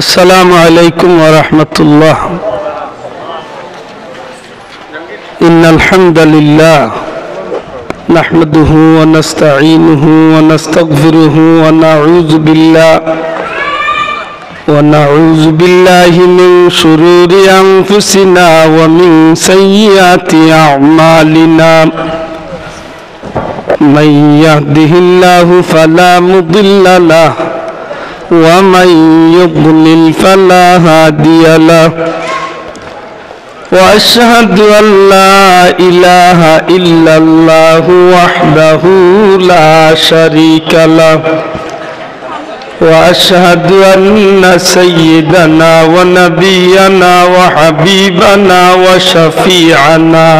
السلام عليكم ورحمة الله. إن الحمد لله نحمده ونستعينه ونستغفره ونعوذ بالله من شرور أنفسنا ومن سيئات أعمالنا. من يهده الله فلا مضل له ومن يضلل فلا هادي له. وأشهد أن لا إله إلا الله وحده لا شريك له. وأشهد أن سيدنا ونبينا وحبيبنا وشفيعنا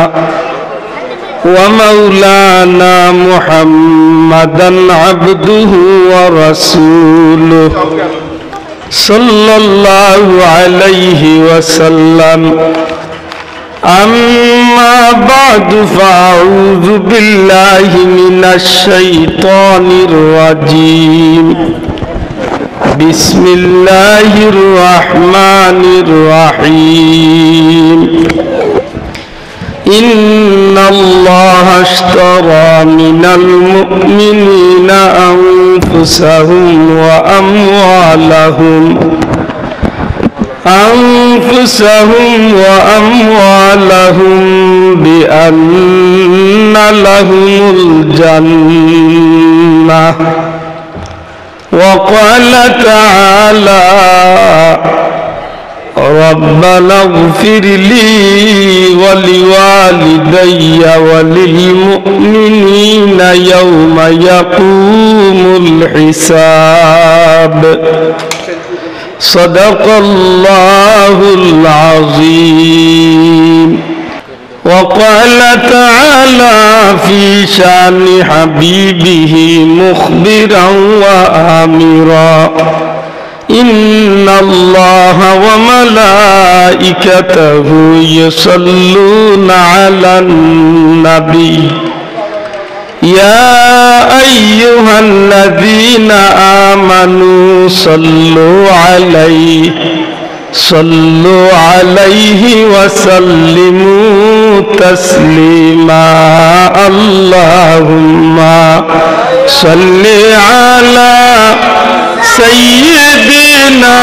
ومولانا محمدا عبده ورسوله صلى الله عليه وسلم. أما بعد فأعوذ بالله من الشيطان الرجيم. بسم الله الرحمن الرحيم. إن الله اشترى من المؤمنين أنفسهم وأموالهم بأن لهم الجنة. وقال تعالى ربنا اغفر لي ولوالدي وللمؤمنين يوم يقوم الحساب. صدق الله العظيم. وقال تعالى في شأن حبيبه مخبرا وآمرا إن الله وملائكته يصلون على النبي يا أيها الذين آمنوا صلوا عليه وسلموا تسليما. اللهم صل على سيدنا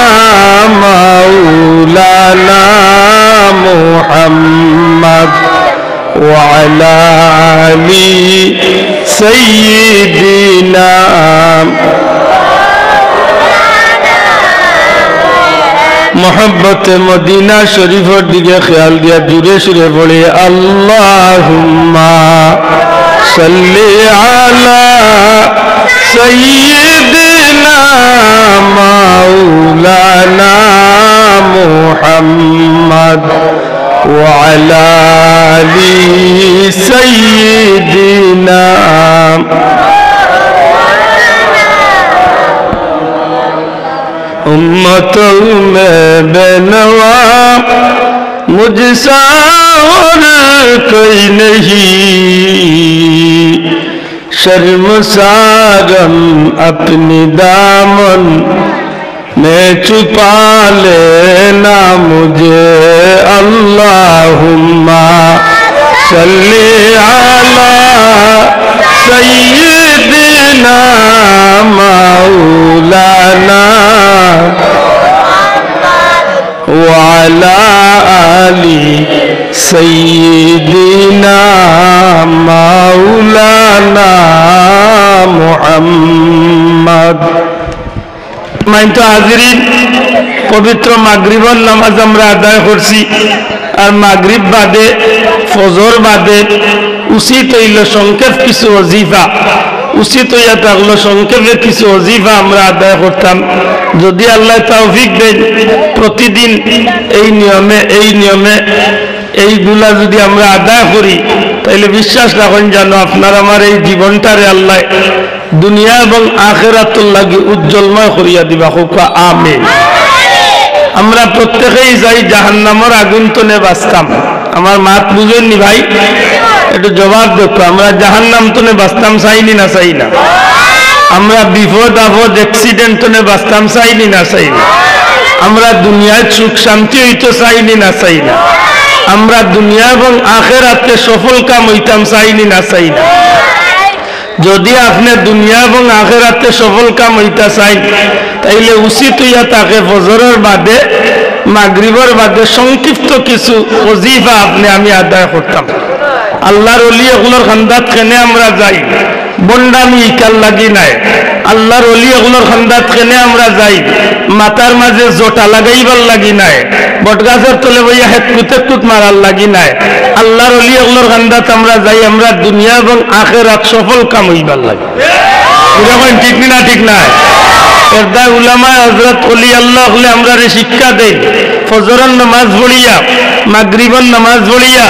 مولانا محمد وعلى آل سيدنا. मोहब्बत मदीना शरीफर दिखे ख्याल दिया जुरे शुरे पड़े अल्लाहुम्मा सल्ली अला सय्यिदिना मौलाना मुहम्मद व अला आलि सय्यिदिना. उम्मतों में बेनवा मुझसा और कोई नहीं. शर्मसारम अपनी दामन में छुपा लेना मुझे. अल्लाहुम्मा सल्ली अला सय्यिदिना मौलाना वाला आली सय्यिदिना मौलाना मुहम्मद. माइनतो हाजिरिन पवित्र मागरिबर नामाज আমরা আদায় করছি আর মাগরিব বাদে ফজর বাদে উচিত হইল সংক্ষেপ কিছু ওজিফা উচিত হইয়া থাকলো সংক্ষেপে কিছু ওজিফা আমরা আদায় করতাম যদি আল্লাহ তৌফিক দেন প্রতিদিন এই নিয়মে এইগুলা যদি আমরা আদায় করি তাহলে বিশ্বাস রাখুন জানো আপনার আমার এই জীবনটারে আল্লাহ দুনিয়া এবং আখিরাতুল লাগি উজ্জ্বলময় করিয়া দিবা হোক আমিন. আমরা প্রত্যেকেই যাই জাহান্নামের আগুন তলে বাঁচতাম. আমার মাত বুঝেননি ভাই, একটু জবাব দেখো. আমরা জাহান্নাম তলে বাঁচতাম চাইনি না চাই না? আমরা বিপদ আপদ অ্যাক্সিডেন্ট তলে বাঁচতাম চাইনি না চাই না? আমরা দুনিয়ায় সুখ শান্তি হইতে চাইনি না চাই না, আমরা দুনিয়া এবং আখিরাতে সফল কাম হইতাম চাইনি না চাই না। যদি আপনি দুনিয়া এবং আখিরাতে সফল কাম হইতা চাই তাইলে উচিত হইয়া তাকে ফজরের বাদে মাগরিবের বাদে সংক্ষিপ্ত কিছু ওজিফা আমি আদায় করতাম। আল্লাহর ওলি এগুলোর খান্দাত খেনে আমরা যাই, বন্ডামি ইকাল লাগি নাই। আল্লাহর ওলি এগুলোর খান্দাত খেনে আমরা যাই, মাথার মাঝে জোটা লাগাইবার লাগি নাই, বটগাছের তলে বইয়া হেতকুত মারার লাগি নাই। আল্লাহর ওলি এগুলোর খান্দাত আমরা যাই, আমরা দুনিয়া এবং আখিরাত সফল কাম হইবার লাগে। এরকম ঠিক না ঠিক নাই? এরদা উলামা হযরত ওলি আল্লাহ হলে আমরা শিক্ষা দেই, ফজরের নামাজ পড়িয়া মাগরিবের নামাজ পড়িয়া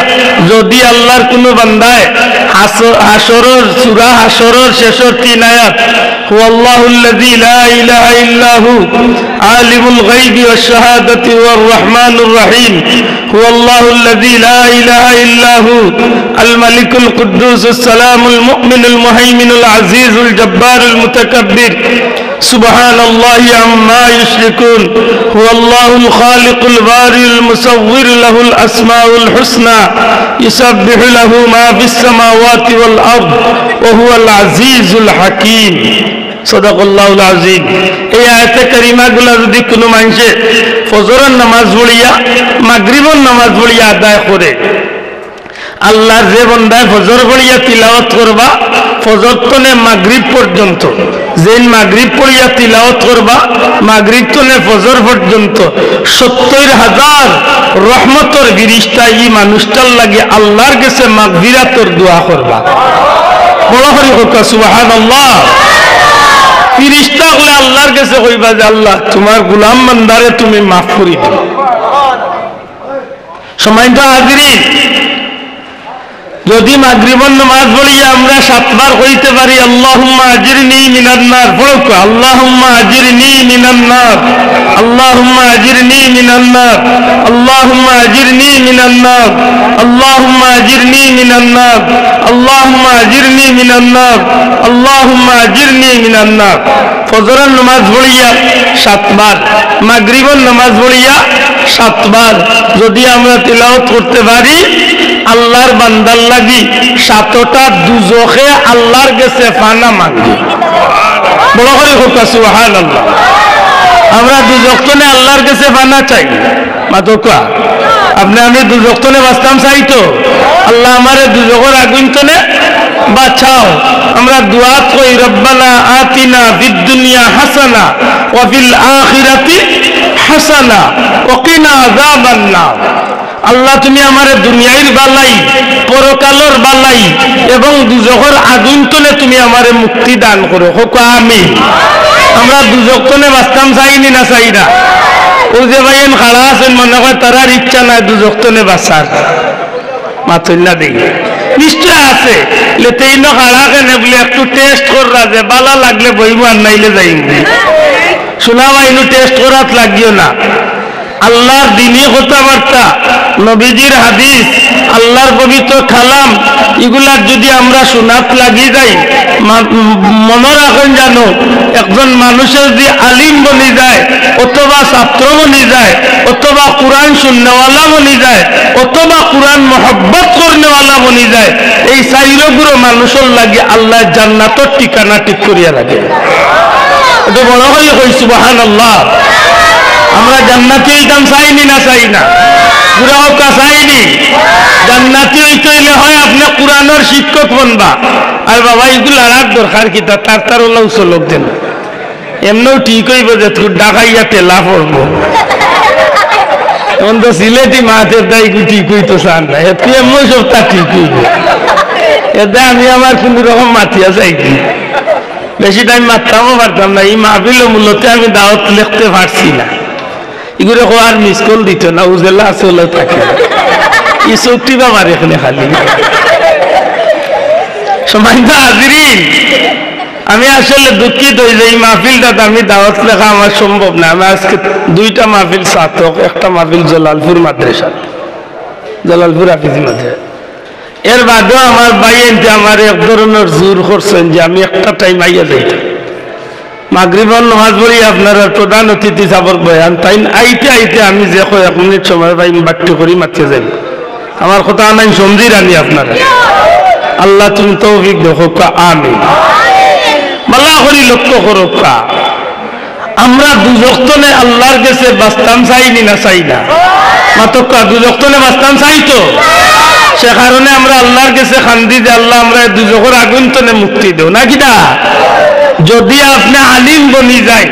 যদি আল্লাহর কোনো বান্দায় হাসরের সূরা হাসরের শেষের 3 আয়াত হুয়াল্লাহুল্লাযী লা ইলাহা ইল্লাহু আলিমুল গায়বি ওয়াশ শাহাদাতি ওয়ার রহমানুর রহিম হুয়াল্লাহুল্লাযী লা ইলাহা ইল্লাহু আল মালিকুল কুদ্দুসুস সালামুল মুমিনুল মুহাইমিনুল আজিজুল জব্বারুল মুতাকাব্বির সুবহানাল্লাহি আম্মা ইউশরিকুন হুয়াল্লাহুল খালিকুল বারিউল মুসাওবির লাহুল আসমাউল হুসনা ইউসাব্বিহু লাহু মা ফিস সামাওয়াতি ওয়াল আরদ ওয়া হুয়াল আজিজুল হাকীম। সাদাকাল্লাহুল আযীম। এই আয়াতে কারিমাগুলো যদি কোনো মানুষে ফজরের নামাজ পড়িয়া মাগরিবের নামাজ পড়িয়া আদায় করে, আল্লাহর যে বান্দায় ফজর পড়িয়া তিলাওয়াত করবা ফজর তনে মাগরিব পর্যন্ত, যেন মাগরিব পড়িয়া তিলাওয়াত করবা মাগরিব তনে ফজর পর্যন্ত ৭০,০০০ রহমতর ফেরেশতা এই মানুষটার লাগে আল্লাহর কাছে মাগফিরাতর দোয়া করবা। বড় করে হোক সুবহানাল্লাহ। ফেরেশতা গুলো আল্লাহর কাছে কইবা যে আল্লাহ তোমার গোলাম বান্দারে তুমি মাফ করে দাও। সম্মানিত হাজিরিন, যদি মাগরিবের নামাজ পড়িয়া আমরা 7 বার কইতে পারি আল্লাহুম্মা আজিরনি মিনান নার, পড়ো আল্লাহুম্মা আজিরনি মিনান নার, আল্লাহুম্মা আজিরনি মিনান নার, আল্লাহুম্মা আজিরনি মিনান নার, আল্লাহুম্মা আজিরনি মিনান নার, আল্লাহুম্মা আজিরনি মিনান নার, আল্লাহুম্মা আজিরনি মিনান নার। ফজরের নামাজ পড়িয়া 7 বার, মাগরিবের নামাজ পড়িয়া 7 বার যদি আমরা তিলাওয়াত করতে পারি, আল্লাহর বান্দার লাগি 7টা দুজখে আল্লাহর কাছে ফানা মাগি। বড় করে হোক সুবহানাল্লাহ। আমরা দুজখ তনে আল্লাহর কাছে ফানা চাই মাতকা, আপনি আমি দুজখ তনে বাঁচতাম চাই তো, আল্লাহ আমারে দুজখের আগুন তনে বাঁচাও। আমরা দোয়া কই রব্বানা আতিনা ফিদ দুনিয়া হাসানা ওয়া ফিল আখিরাতি হাসানা ওয়া কিনা আযাবান নার। আল্লাহ তুমি আমারে দুনিয়ার বালাই, পরকালের বালাই এবং দুজখের আগুন তলে তুমি আমারে মুক্তি দান করো। হোক আমিন। আমরা দুজখ তলে বাঁচতাম চাইনি না চাই না? ও যে ভাইয়েন খাড়া আছেন মনে হয় তারার ইচ্ছা নাই দুজখ তলে বাঁচার, মাথুল্লা দেই নিশ্চয় আছে। তেইন খাড়া কেনে বলে একটু টেস্ট কররা যে বালা লাগলে বইব আর নাইলে যাইম শোনা বাইনু টেস্ট করাত লাগিও না। আল্লাহর দিনী কথাবার্তা, নবীজির হাদিস, আল্লাহর পবিত্র কালাম এগুলার যদি আমরা শোনাত লাগি যাই, মনে রাখেন জানো একজন মানুষের যদি আলিম বনি যায় অথবা ছাত্র বনি যায় অথবা কোরআন শুননেওয়ালা বনি যায় অথবা কোরআন মহব্বত করনেওয়ালা বনি যায়, এই চাইরগুলো মানুষের লাগে আল্লাহ জান্নাতর ঠিকানা ঠিক করিয়া লাগে। এটা বড় হয়ে কই সুবহানাল্লাহ। আমরা জান্নাতি হইতাম চাইনি না চাই না? পুরা হকা চাইনি। জান্নাতি হইতে হইলে হয় আপনি কোরআনের শিক্ষক বনবা। আর বাবা এগুলো আর দরকার কি তার ওলা উচলক দেন, এমনও ঠিক হইব যে তোর ডাকাইয়া টেলা পড়বো। এখন তো সিলেটি মাছের দায় ঠিক হইতো চান না, তুই এমন সবটা ঠিক হইব। এতে আমি আমার কোন রকম মাথিয়া চাইছি, বেশি টাইম মারতামও পারতাম না। এই মাহফিল মূলত আমি দাওয়াত লিখতে পারছি না, এগুলো আর মিস কল দিত না, উজেলা আসলে থাকে এই চোখটি বাবার এখানে খালি। সম্মানিত হাজিরিন, আমি আসলে দুঃখিত হই যে এই মাহফিলটা আমি দাওয়াত লেখা আমার সম্ভব না। আমি আজকে 2টা মাহফিল ছাত্রক, একটা মাহফিল জালালপুর মাদ্রাসা, জালালপুর হাফিজি মাদ্রাসা। এর বাদেও আমার ভাই এনতে আমার এক ধরনের জোর করছেন যে আমি একটা টাইম আইয়া যাইতাম। মাগরিবের নামাজ পড়ি আপনারা প্রধান অতিথি সাবর বয়ান তাই আইতে আইতে আমি যে কয় 1 মিনিট সময় পাই বাট্টি করি মারতে যাই আমার কথা নাই সমঝি রানি আপনারা আল্লাহ তুমি তৌফিক দেখো আমিন মালা করি লক্ষ্য করো আমরা দুজক্তনে আল্লাহর কাছে বাস্তান চাইনি না চাই না মাতক্কা দুজক্তনে বাস্তান চাই তো সে কারণে আমরা আল্লাহর কাছে খান্দি যে আল্লাহ আমরা দুজকের আগুন তনে মুক্তি দেও না কিনা যদি আপনি আলিম বনি যায়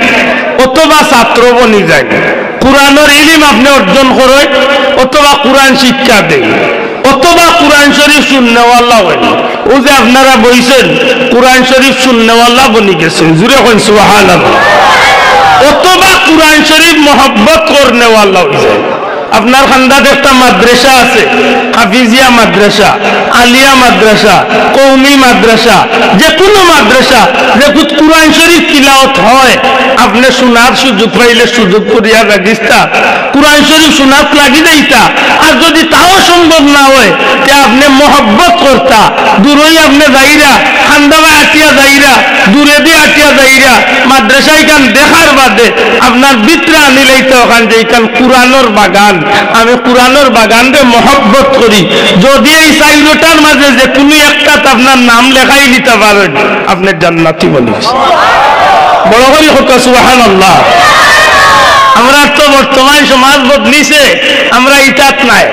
অথবা ছাত্র বনি যায় কোরআনের ইলম আপনি অর্জন করে অথবা কোরআন শিক্ষা দেয় অথবা কোরআন শরীফ শুননেওয়ালা হয় ও যে আপনারা বইছেন কোরআন শরীফ শুননেওয়ালা বনি গেছেন জুড়ে কইন সুবহানাল্লাহ অথবা কোরআন শরীফ মহব্বত করনেওয়ালা হয়েছে আপনার খান্দাত একটা মাদ্রাসা আছে হাফিজিয়া মাদ্রাসা আলিয়া মাদ্রাসা কৌমি মাদ্রাসা যে কোনো মাদ্রাসা যে কোরআন শরীফ তিলাওয়াত হয় আপনি শোনার সুযোগ পাইলে সুযোগ করিয়া রাখিস্তা কোরআন শরীফ শোনার লাগি যাইতা আর যদি তাও সম্ভব না হয় তে আপনি মহব্বত করতা দূরই আপনি যাইরা খান্দাবা আটিয়া যাইরা দূরে দিয়ে আটিয়া যাইরা মাদ্রাসায় কান দেখার বাদে আপনার বিত্রা আনিলেইতে ওখান যে কান কোরআনের বাগান আমি কোরআনের বাগানকে মহব্বত করি যদি এই চাইরোটার মাঝে যে কোনো একটা আপনার নাম লেখাই নিতে পারেন আপনি জান্নাতি বলিস বড় করে হোক সুবহানাল্লাহ আমরা তো বর্তমান সমাজ বদলিছে আমরা ইতাত নাই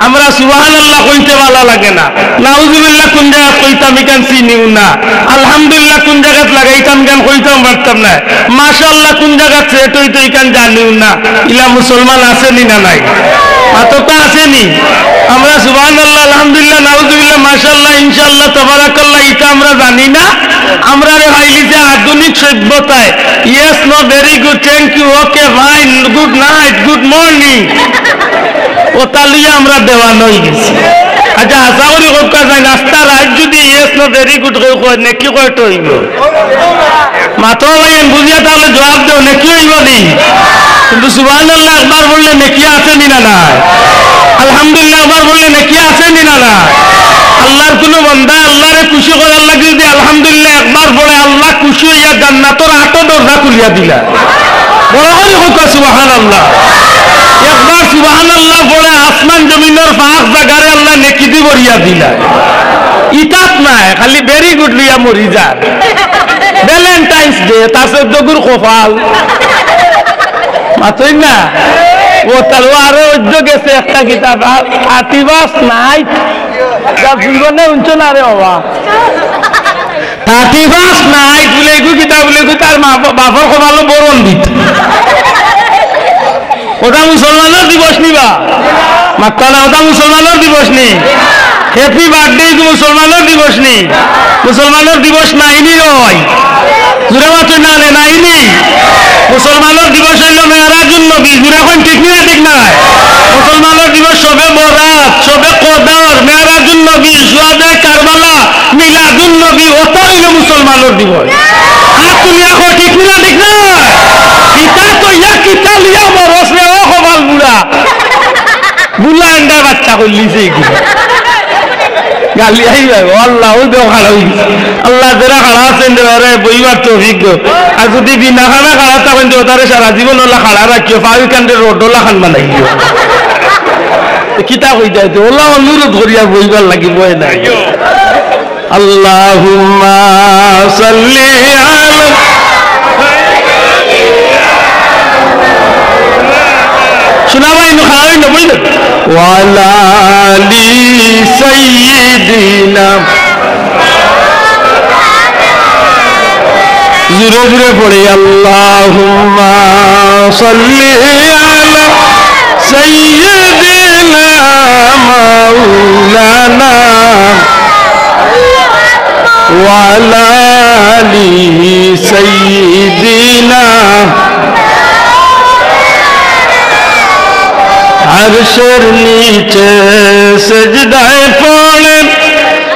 আমরা সুবহানাল্লাহ কইতে ভালো লাগে না নাউজুবিল্লাহ কোন জায়গা কইতাম ইকান চিনিও না আলহামদুলিল্লাহ কোন জায়গা লাগাইতাম গান কইতাম পারতাম না মাশাআল্লাহ কোন জায়গা সেট হইতো ইকান জানিও না ইলা মুসলমান আসেনি না নাই মাতকা আসেনি আমরা সুবহানাল্লাহ আলহামদুলিল্লাহ নাউজুবিল্লাহ মাশাআল্লাহ ইনশাআল্লাহ তাবারাকাল্লাহ এটা আমরা জানি না আমরা রে ভাইলি যে আধুনিক সভ্যতায় yes no very good thank you okay fine good night good morning ও তালিয়া আমরা দেওয়ান হয়ে গেছি আচ্ছা আশা করি কোথা যায় নাস্তা রাত যদি ইয়েস নো ভেরি গুড কয় নেকি কয় তো হইব মাত্র ভাইয়েন বুঝিয়া তাহলে জবাব দেও নেকি হইব নি কিন্তু সুবহানাল্লাহ একবার বললে নেকি আসেনি না না আলহামদুলিল্লাহ একবার বললে নেকি আসেনি না না আল্লাহর কোন বান্দা আল্লাহরে খুশি করার লাগে যদি আলহামদুলিল্লাহ একবার বলে আল্লাহ খুশি হইয়া জান্নাতের 8 দরজা খুলিয়া দিলা বড় করে হোক সুবহানাল্লাহ একবার সুবহানাল্লাহ বলে আসমান জমিনের পাঁচ জায়গায় আল্লাহ নেকি দি ভরিয়া দিলা ইতাত নাই খালি ভেরি গুড লিয়া মরি যায় ভ্যালেন্টাইন্স ডে তার 14 গুর কপাল মাতই না ও তলোয়ারে উদ্য গেছে একটা কিতাব আতিবাস নাই যা জীবনে উঞ্চ না রে বাবা আতিবাস নাই বলে গু কিতাব বলে গু তার বাপর কপাল বরণ দিত ওটা মুসলমানের দিবস নিবা মাত্রা না ওটা মুসলমানের দিবস নি হ্যাপি বার্থডে মুসলমানের দিবস নি মুসলমানের দিবস নাইনি রয় জুড়ে মাত্র না নাইনি মুসলমানের দিবস হইল মেরাজুন নবী জুড়ে এখন ঠিক না ঠিক না মুসলমানের দিবস সবে বরাত সবে কদর মেরাজুন নবী শুহাদে কারবালা মিলাদুন নবী ওটা হইল মুসলমানের দিবস আর তুমি এখন ঠিক না ঠিক না কিতা তো ইয়া কিতা লিয়া মরস রে ও কপাল বুড়া বুলা আন্ডা বাচ্চা করলিছে এগুলো গালি আই আল্লাহ ওই দেও খাড়া হই আল্লাহ যারা খাড়া আছেন রে বইবার তৌফিক দাও আর যদি বিনা খানা খাড়া থাকেন তো তারে সারা জীবন ওলা খাড়া রাখিও ফাইল কান্ডে রোডলা খান বানাইও কিতা হই যায় তো ওলা অনুরোধ করিয়া বইবার লাগিব না আল্লাহুম্মা সাল্লি আলা শোনা ভাই নো খাওয়াই না বললেন ওয়ালা আলি সাইয়্যিদিনা জোরে জোরে পড়ে আল্লাহুম্মা সাল্লি আলা সাইয়্যিদিনা মাওলানা ওয়ালা আলি সাইয়্যিদিনা আরশের নিচে সেজদায় পড়ে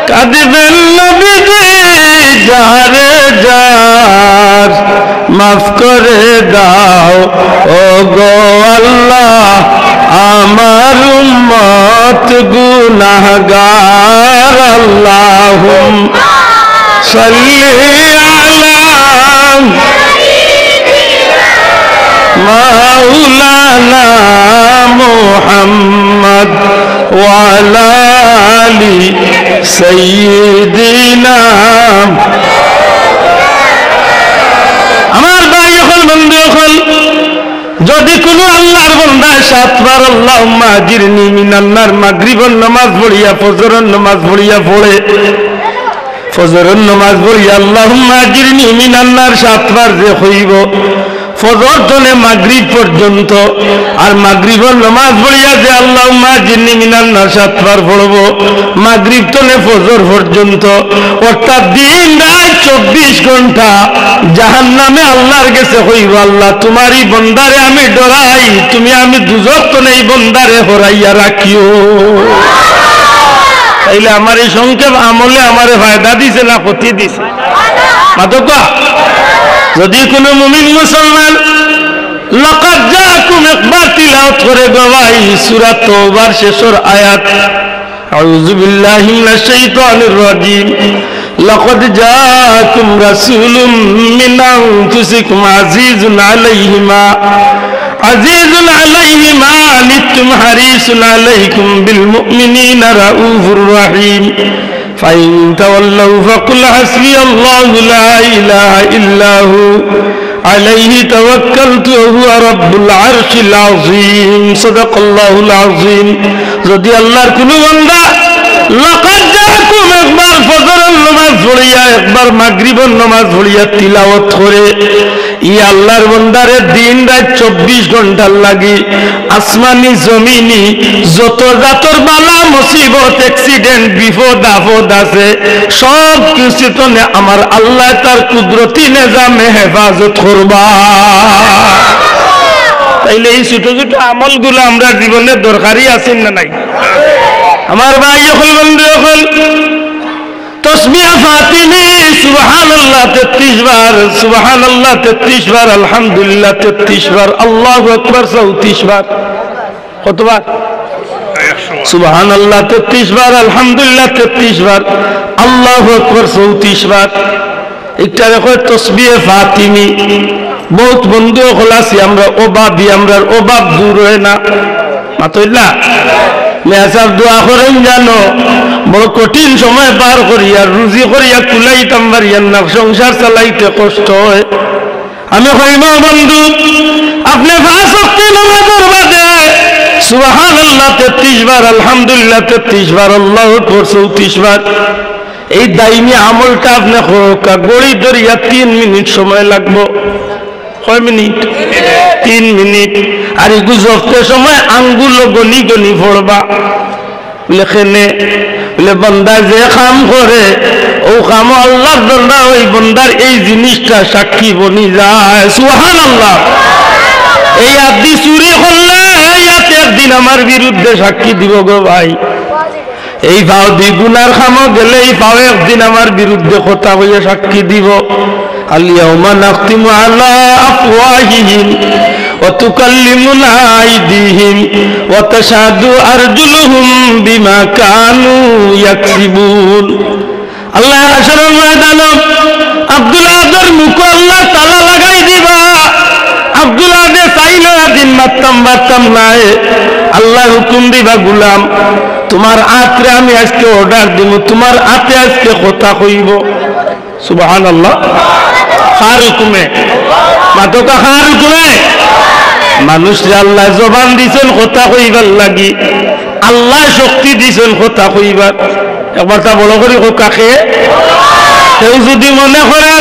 কাঁদবেন নবীজি যারে যার মাফ করে দাও ও গো আল্লাহ আমার উম্মত গুনাহগার আল্লাহুম্মা সাল্লি আলা মাওলানা মুহাম্মদ ওয়া আলা আলি সাইয়্যিদিনা। আমার ভাই হল বন্ধু হল, যদি কোনো আল্লাহর বান্দা 7 বার আল্লাহুম্মা আজিরনি মিনান নার মাগরিবের নামাজ পড়িয়া ফজরের নামাজ পড়িয়া পড়ে, ফজরের নামাজ পড়িয়া আল্লাহুম্মা আজিরনি মিনান নার 7 বার যে হইব ফজর থেকে মাগরিব পর্যন্ত, আর মাগরিবের নামাজ পড়িয়া যে আল্লাহুম্মা আজিরনি মিনান নার 7 বার পড়ব মাগরিব থেকে ফজর পর্যন্ত, অর্থাৎ দিন রাত 24 ঘন্টা জাহান্নামে আল্লাহর কাছে হইব, আল্লাহ তোমারই বন্দারে আমি ডরাই, তুমি আমি দুজক তো নেই বন্দারে হরাইয়া রাখিও। তাইলে আমার এই সংক্ষেপ আমলে আমারে ফায়দা দিছে না ক্ষতি দিছে? মাতকা যদি কোনো মুমিন মুসলমান লাকাদ জাআকুম একবার তিলাওয়াত করে গভাই সূরা তাওবার শেষের আয়াত, আউযু বিল্লাহি মিনাশ শাইতানির রাজীম, লাকাদ জাআকুম রাসূলুম মিন আনফুসিকুম আজিজুন আলাইহি মা আনিতুম হারিসুন আলাইকুম বিল মুমিনিনা রাউফুর রহিম, ফাইন তাওয়াল্লাউ ফাকুল হাসবিয়াল্লাহু লা ইলাহা ইল্লা হু আলাইহি তাওয়াক্কালতু ওয়া হুয়া রাব্বুল আরশিল আযীম। সাদাকাল্লাহুল আযীম। যদি আল্লাহর কোন বান্দা লাকাদ জাআকুম একবার ফজরের নামাজ পড়িয়া একবার মাগরিবের নামাজ পড়িয়া তিলাওয়াত করে, ই আল্লাহর বান্দারে দিন রাত 24 ঘন্টার লাগি আসমানি জমিনি যত জাতর বালা মুসিবত অ্যাক্সিডেন্ট বিপদ আপদ আছে সব কিছু তো আমার আল্লাহ তার কুদরতি নিজামে হেফাজত করবা। তাইলে এই ছোট ছোট আমলগুলো আমরা জীবনে দরকারি আছে না নাই? আমার ভাই যখন বন্ধু যখন তসবিহ ফাতিমি সুবহানাল্লাহ 33 বার, সুবহানাল্লাহ 33 বার, আলহামদুলিল্লাহ 33 বার, আল্লাহু আকবার 34 বার, কতবার? সুবহানাল্লাহ 33 বার, আলহামদুলিল্লাহ 33 বার, আল্লাহু আকবার 34 বার। একটা দেখো তসবিহ ফাতিমি বহুত বন্ধু হলাছি আমরা, অভাবী আমরা অভাব দূর হয় না মাতইলা মেসাব দোয়া করেন জানো বড় কঠিন সময় পার করিয়া রুজি করিয়া কুলাইতাম পারিয়ান না, সংসার চালাইতে কষ্ট হয়। আমি কইব বন্ধু আপনি 5 ওয়াক্ত নামাজের বাদে সুবহানাল্লাহ 33 বার, আলহামদুলিল্লাহ 33 বার, আল্লাহু আকবার 34 বার, এই দাইমি আমলটা আপনি গড়ি ধরিয়া 3 মিনিট সময় লাগবো। কয় মিনিট? 3 মিনিট। আর এই গুজবতে সময় আঙ্গুল গনি গনি পড়বা। লেখেনে বলে বন্দা যে কাম করে ও কাম আল্লাহর বান্দা ওই বন্দার এই জিনিসটা সাক্ষী বনি যায়। সুবহানাল্লাহ। এই আদি চুরি করলে ইয়াতে একদিন আমার বিরুদ্ধে সাক্ষী দিব গো ভাই। এই ভাও দ্বিগুণার খামো গেলে এই ভাও একদিন আমার বিরুদ্ধে কথা হইয়া সাক্ষী দিব। আল-ইয়াওমা নাখতিমু আলা আফওয়াহিহিম ওয়া তুকাল্লিমুনা আইদিহিম ওয়া তাশহাদু আরজুলুহুম বিমা কানু ইয়াকসিবুন। আল্লাহ হাশরের ময়দানে আব্দুল আদের মুখ আল্লাহ তালা লাগাই দিবা। আব্দুল আদে চাইলে দিন মারতাম পারতাম নাই। আল্লাহ হুকুম দিবা গুলাম তোমার আত্রে আমি আজকে অর্ডার দিব, তোমার আতে আজকে কথা কইব। সুবহানাল্লাহ। কার হুকুমে? মাতকা কার হুকুমে? মানুষ আল্লাহ জবান দিছেন কথা কইবার লাগি, আল্লাহ শক্তি দিছেন কথা কইবার। একবার তা বড় করে কাকে কেউ যদি মনে করে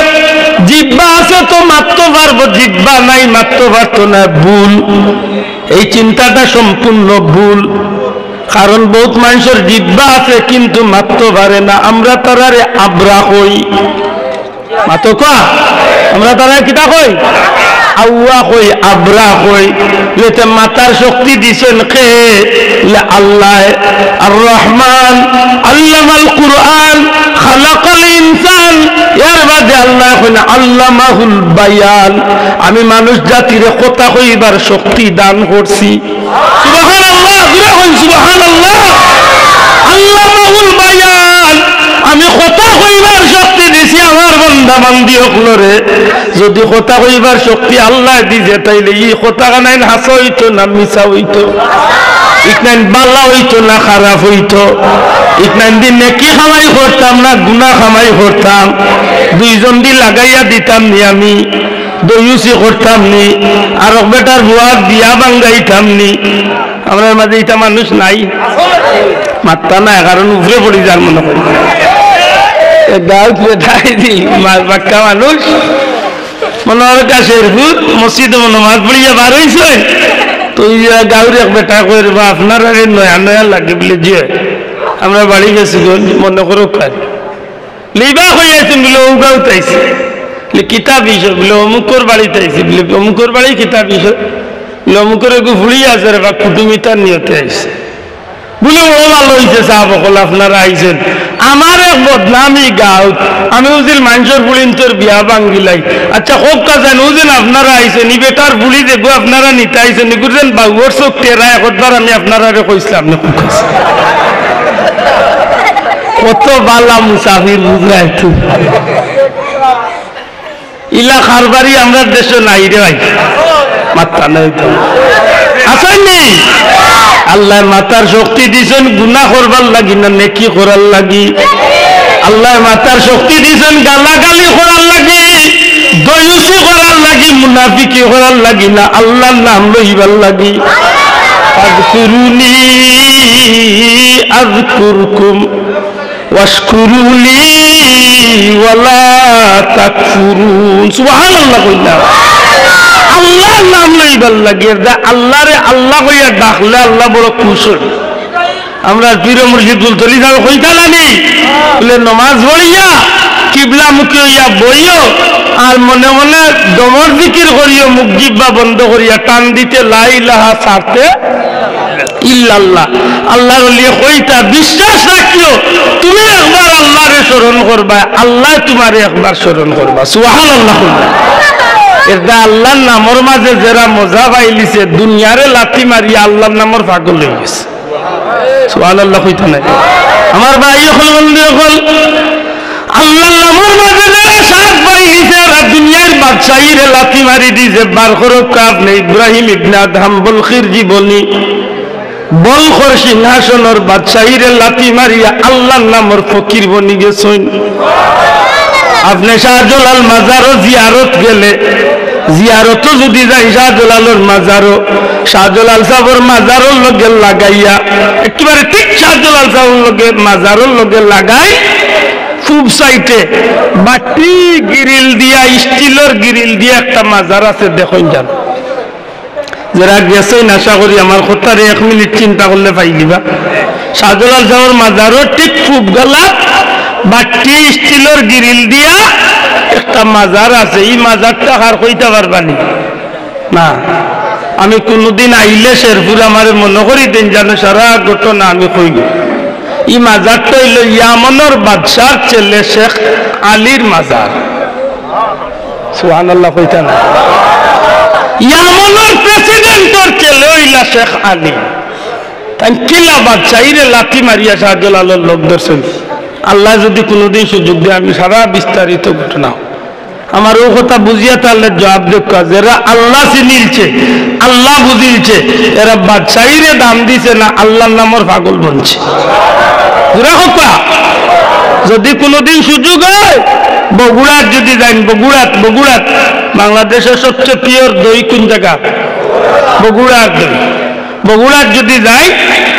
জিব্বা আছে তো মারতে পারবো, জিব্বা নাই মারতে পারতো না, ভুল। এই চিন্তাটা সম্পূর্ণ ভুল। কারণ বহুত মানুষের জিব্বা আছে কিন্তু মারতে পারে না। আমরা তারারে আব্রা কই, মাতকা আমরা তারা কিতা কই? আউয়া কই, আব্রা কই। এতে মাতার শক্তি দিছেন কে? আল্লাহ। আর রহমান আল্লামাল কুরআন খালাকাল ইনসান, এর বাদে আল্লাহ কইনা আল্লামাহুল বায়ান, আমি মানুষ জাতিরে কথা কইবার শক্তি দান করছি। সুবহানাল্লাহ। সুবহানাল্লাহ। আল্লামাহুল বায়ান, আমি কথা কইবার শক্তি দিছি। কইছি আমার বান্দা বান্দি হকলরে যদি কথা কইবার শক্তি আল্লাহ দিছে তাইলে এই কথা কানাইন হাসা হইতো না মিছা হইতো, ইকনাইন বালা হইতো না খারাপ হইতো, ইকনাইন দিন নেকি খামাই করতাম না গুনাহ খামাই করতাম, দুইজন দি লাগাইয়া দিতাম নি আমি, দইউসি করতাম নি, আর বেটার বুয়ার বিয়া বাঙ্গাইতাম নি। আমার মাঝে এটা মানুষ নাই, মাত্রা নাই, কারণ উপরে পড়ি যার মনে করি গাঁত বেটাই দি বাক্কা মানুষ মনে হয় গাছের ভূত মসজিদে নমাজ পড়িয়া বার হয়েছে তো গাঁর এক বেটা করবা আপনার নয়া নয়া লাগে বলে যে আমরা বাড়ি গেছি মনে করো কাজ লিবা হইয়াছেন বলে ও গাঁও তাইছে কিতাব বিষয় বলে অমুকর বাড়িতে আইসি বলে অমুকর বাড়ি কিতাব বিষয় বলে অমুকর একটু ভুড়ি আছে বা কুটুমিতার নিয়তে আইসে বলে ও ভালো হয়েছে সাহাব সকল আপনারা আইসেন। আমার এক বদনামি গাঁও আমি ওদিন মানুষের বুড়িন তোর বিয়া ভাঙ্গিলাই, আচ্ছা হোক কাজেন ওদিন আপনারা আইসেন ই বেটার বুড়ি দেখবো আপনারা নিতে আইসেন ই করছেন বাবুর চোখ টেরা একবার আমি আপনারা কইসলাম না খুব কত বালা মুসাফির বুঝলা একটু ইলা খারবারি আমরা দেশে নাই রে ভাই মাত্রা নাই তো আসেননি আল্লাহ মাতার শক্তি দিয়েছেন গুনাহ করবার লাগি না নেকি করার লাগি, আল্লাহ মাতার শক্তি দিয়েছেন গালাগালি করার লাগি, দয়ুসি করার লাগি, মুনাফিকি করার লাগি না, আল্লাহর নাম লইবার লাগি। আযকুরুনি আযকুরকুম ওয়াশকুরুলি ওয়ালা তাকফুরুন সুবহানাল্লাহ কইলা আল্লাহর নাম লইবার লাগে আল্লাহরে আল্লাহ কইয়া ডাকলে আল্লাহ বড় খুশি। আমরা পীর মুর্শিদ গুলতলি সাহেব কইতালানি বলে নমাজ পড়িয়া কিবলা মুখী হইয়া বইও আর মনে মনে দমর জিকির করিও মুখ জিহ্বা বন্ধ করিয়া টান দিতে লা ইলাহা ছাড়তে ইল্লাল্লাহ। আল্লাহর ওলি কইতা বিশ্বাস রাখিও তুমি একবার আল্লাহরে স্মরণ করবা আল্লাহ তোমারে একবার স্মরণ করবা সুবহানাল্লাহ। এটা আল্লাহর নামর মাঝে যারা মজা পাইলিছে দুনিয়ারে লাথি মারিয়া আল্লাহর নামর পাগল হয়ে গেছে সুবহানাল্লাহ কইতা নাই আমার ভাই হল বন্ধু হল আল্লাহর নামর মাঝে যারা সাথ পাইলিছে আর দুনিয়ার বাদশাহীরে লাথি মারি দিছে বার করো কাপ নেই ইব্রাহিম ইবনে আদহাম বলখির জীবনী বলখর সিংহাসনের বাদশাহীরে লাথি মারিয়া আল্লাহর নামর ফকির বনি গেছেন। আপনি শাহজালাল মাজারও জিয়ারত গেলে জিয়ারতও যদি যাই শাহজালালের মাজারও শাহজালাল সাহেবের মাজারের লগে লাগাইয়া একেবারে ঠিক শাহজালাল সাহেবের লগে মাজারের লগে লাগাই পূব সাইডে বাটি গিরিল দিয়া স্টিলের গিরিল দিয়া একটা মাজার আছে দেখুন যান যারা গেছেন আশা করি আমার কথারে 1 মিনিট চিন্তা করলে পাই দিবা। শাহজালাল সাহেবের মাজারও ঠিক পূব গলা বাটি স্টিলের গিরিল দিয়া একটা মাজার আছে, এই মাজারটা আর কইতে পারবানি না। আমি কোনদিন আইলে শেরপুর আমার মনে করি দিন জানো সারা ঘটনা আমি কইব। এই মাজারটা হইল ইয়ামনের বাদশার ছেলে শেখ আলীর মাজার সুবহানাল্লাহ কইতা না। ইয়ামনের প্রেসিডেন্টের ছেলে হইলা শেখ আলী তাই কিলা বাদশাহীরে লাথি মারিয়া শাহজালালের লোক দর্শন। আল্লাহ যদি কোনোদিন সুযোগ দেয় আমি সারা বিস্তারিত ঘটনা আমার ও কথা বুঝিয়া তাহলে জবাব দেখা যারা আল্লাহ চিনিলছে আল্লাহ বুঝিলছে এরা বাদশাহীরে দাম দিছে না আল্লাহর নামর পাগল বনছে পুরা কথা। যদি কোনোদিন সুযোগ হয় বগুড়ার যদি যান বগুড়াত বাংলাদেশের সবচেয়ে পিওর দই কোন জায়গা বগুড়ার দই বগুড়ার যদি যাই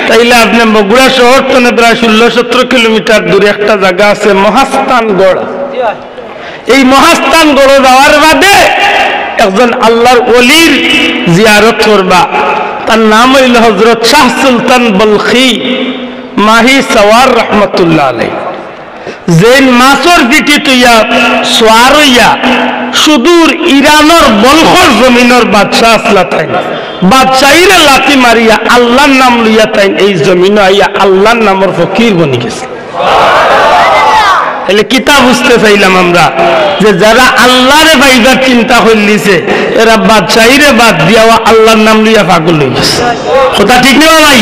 তাইলে আপনি বগুড়া শহর থেকে প্রায় 16-17 কিলোমিটার দূরে একটা জায়গা আছে মহাস্থানগড়। এই মহাস্থানগড় যাওয়ার বাদে একজন আল্লাহর ওলির জিয়ারত করবা তার নাম হইল হযরত শাহ সুলতান বলখি মাহি সওয়ার রহমতুল্লাহ আলাইহি। যেন মাছর পিঠি তুইয়া সোয়ার হইয়া সুদূর ইরানের বলখর জমিনের বাদশাহ আসলা তাই বাদশাহীরে লাথি মারিয়া আল্লাহর নাম লইয়া তাই এই জমিনে আইয়া আল্লাহর নামের ফকির বনি গেছে। তাহলে কিতাব বুঝতে চাইলাম আমরা যে যারা আল্লাহরে পাইবার চিন্তা করলিছে এরা বাদশাহীরে বাদ দিয়া আল্লাহর নাম লইয়া পাগল হয়ে গেছে। কথা ঠিক না ভাই?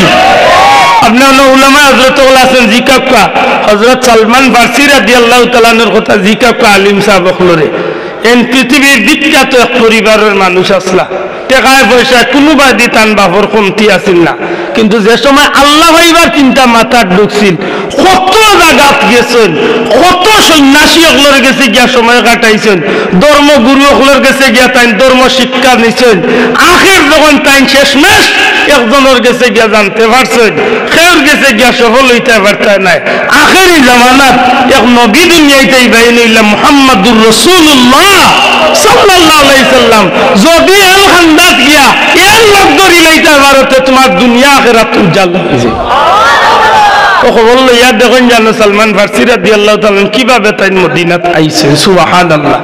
আপনি উলামা হযরত আছেন জিকাক্কা হযরত সালমান ফারসি রাদিয়াল্লাহু তাআলা আনহুর কথা জিকাক্কা আলিম সাহেব হলরে এন পৃথিবীর বিখ্যাত এক পরিবারের মানুষ আসলা টাকায় পয়সা কোনো বাদি তান বাপর কমতি আসিল না কিন্তু যে সময় আল্লাহ হইবার চিন্তা মাথার ঢুকছিল কত জায়গাত গেছেন কত সন্ন্যাসী অকলের গেছে গিয়া সময় কাটাইছেন ধর্মগুরু অকলের গেছে গিয়া তাই ধর্ম শিক্ষা নিছেন আখের যখন তাই শেষমেশ একজনের গেছে গিয়া জানতে পারছেন খের গেছে গিয়া সফল হইতে পারতে নাই আখেরি জামানাত এক নবী দুনিয়াইতেই বাইন হইলাম মুহাম্মাদুর রাসূলুল্লাহ সাল্লাল্লাহু আলাইহি সাল্লাম যদি এল খান্দাত গিয়া এর লোক ধরি লইতে পারতে তোমার দুনিয়া আখিরাত উজ্জ্বল হয়ে যায় তো বললো ইয়াদ দেখুন জানো সালমান ফারসি রাদিয়াল্লাহু তাআলা কিভাবে তাই মদিনাত আইছে সুবহানাল্লাহ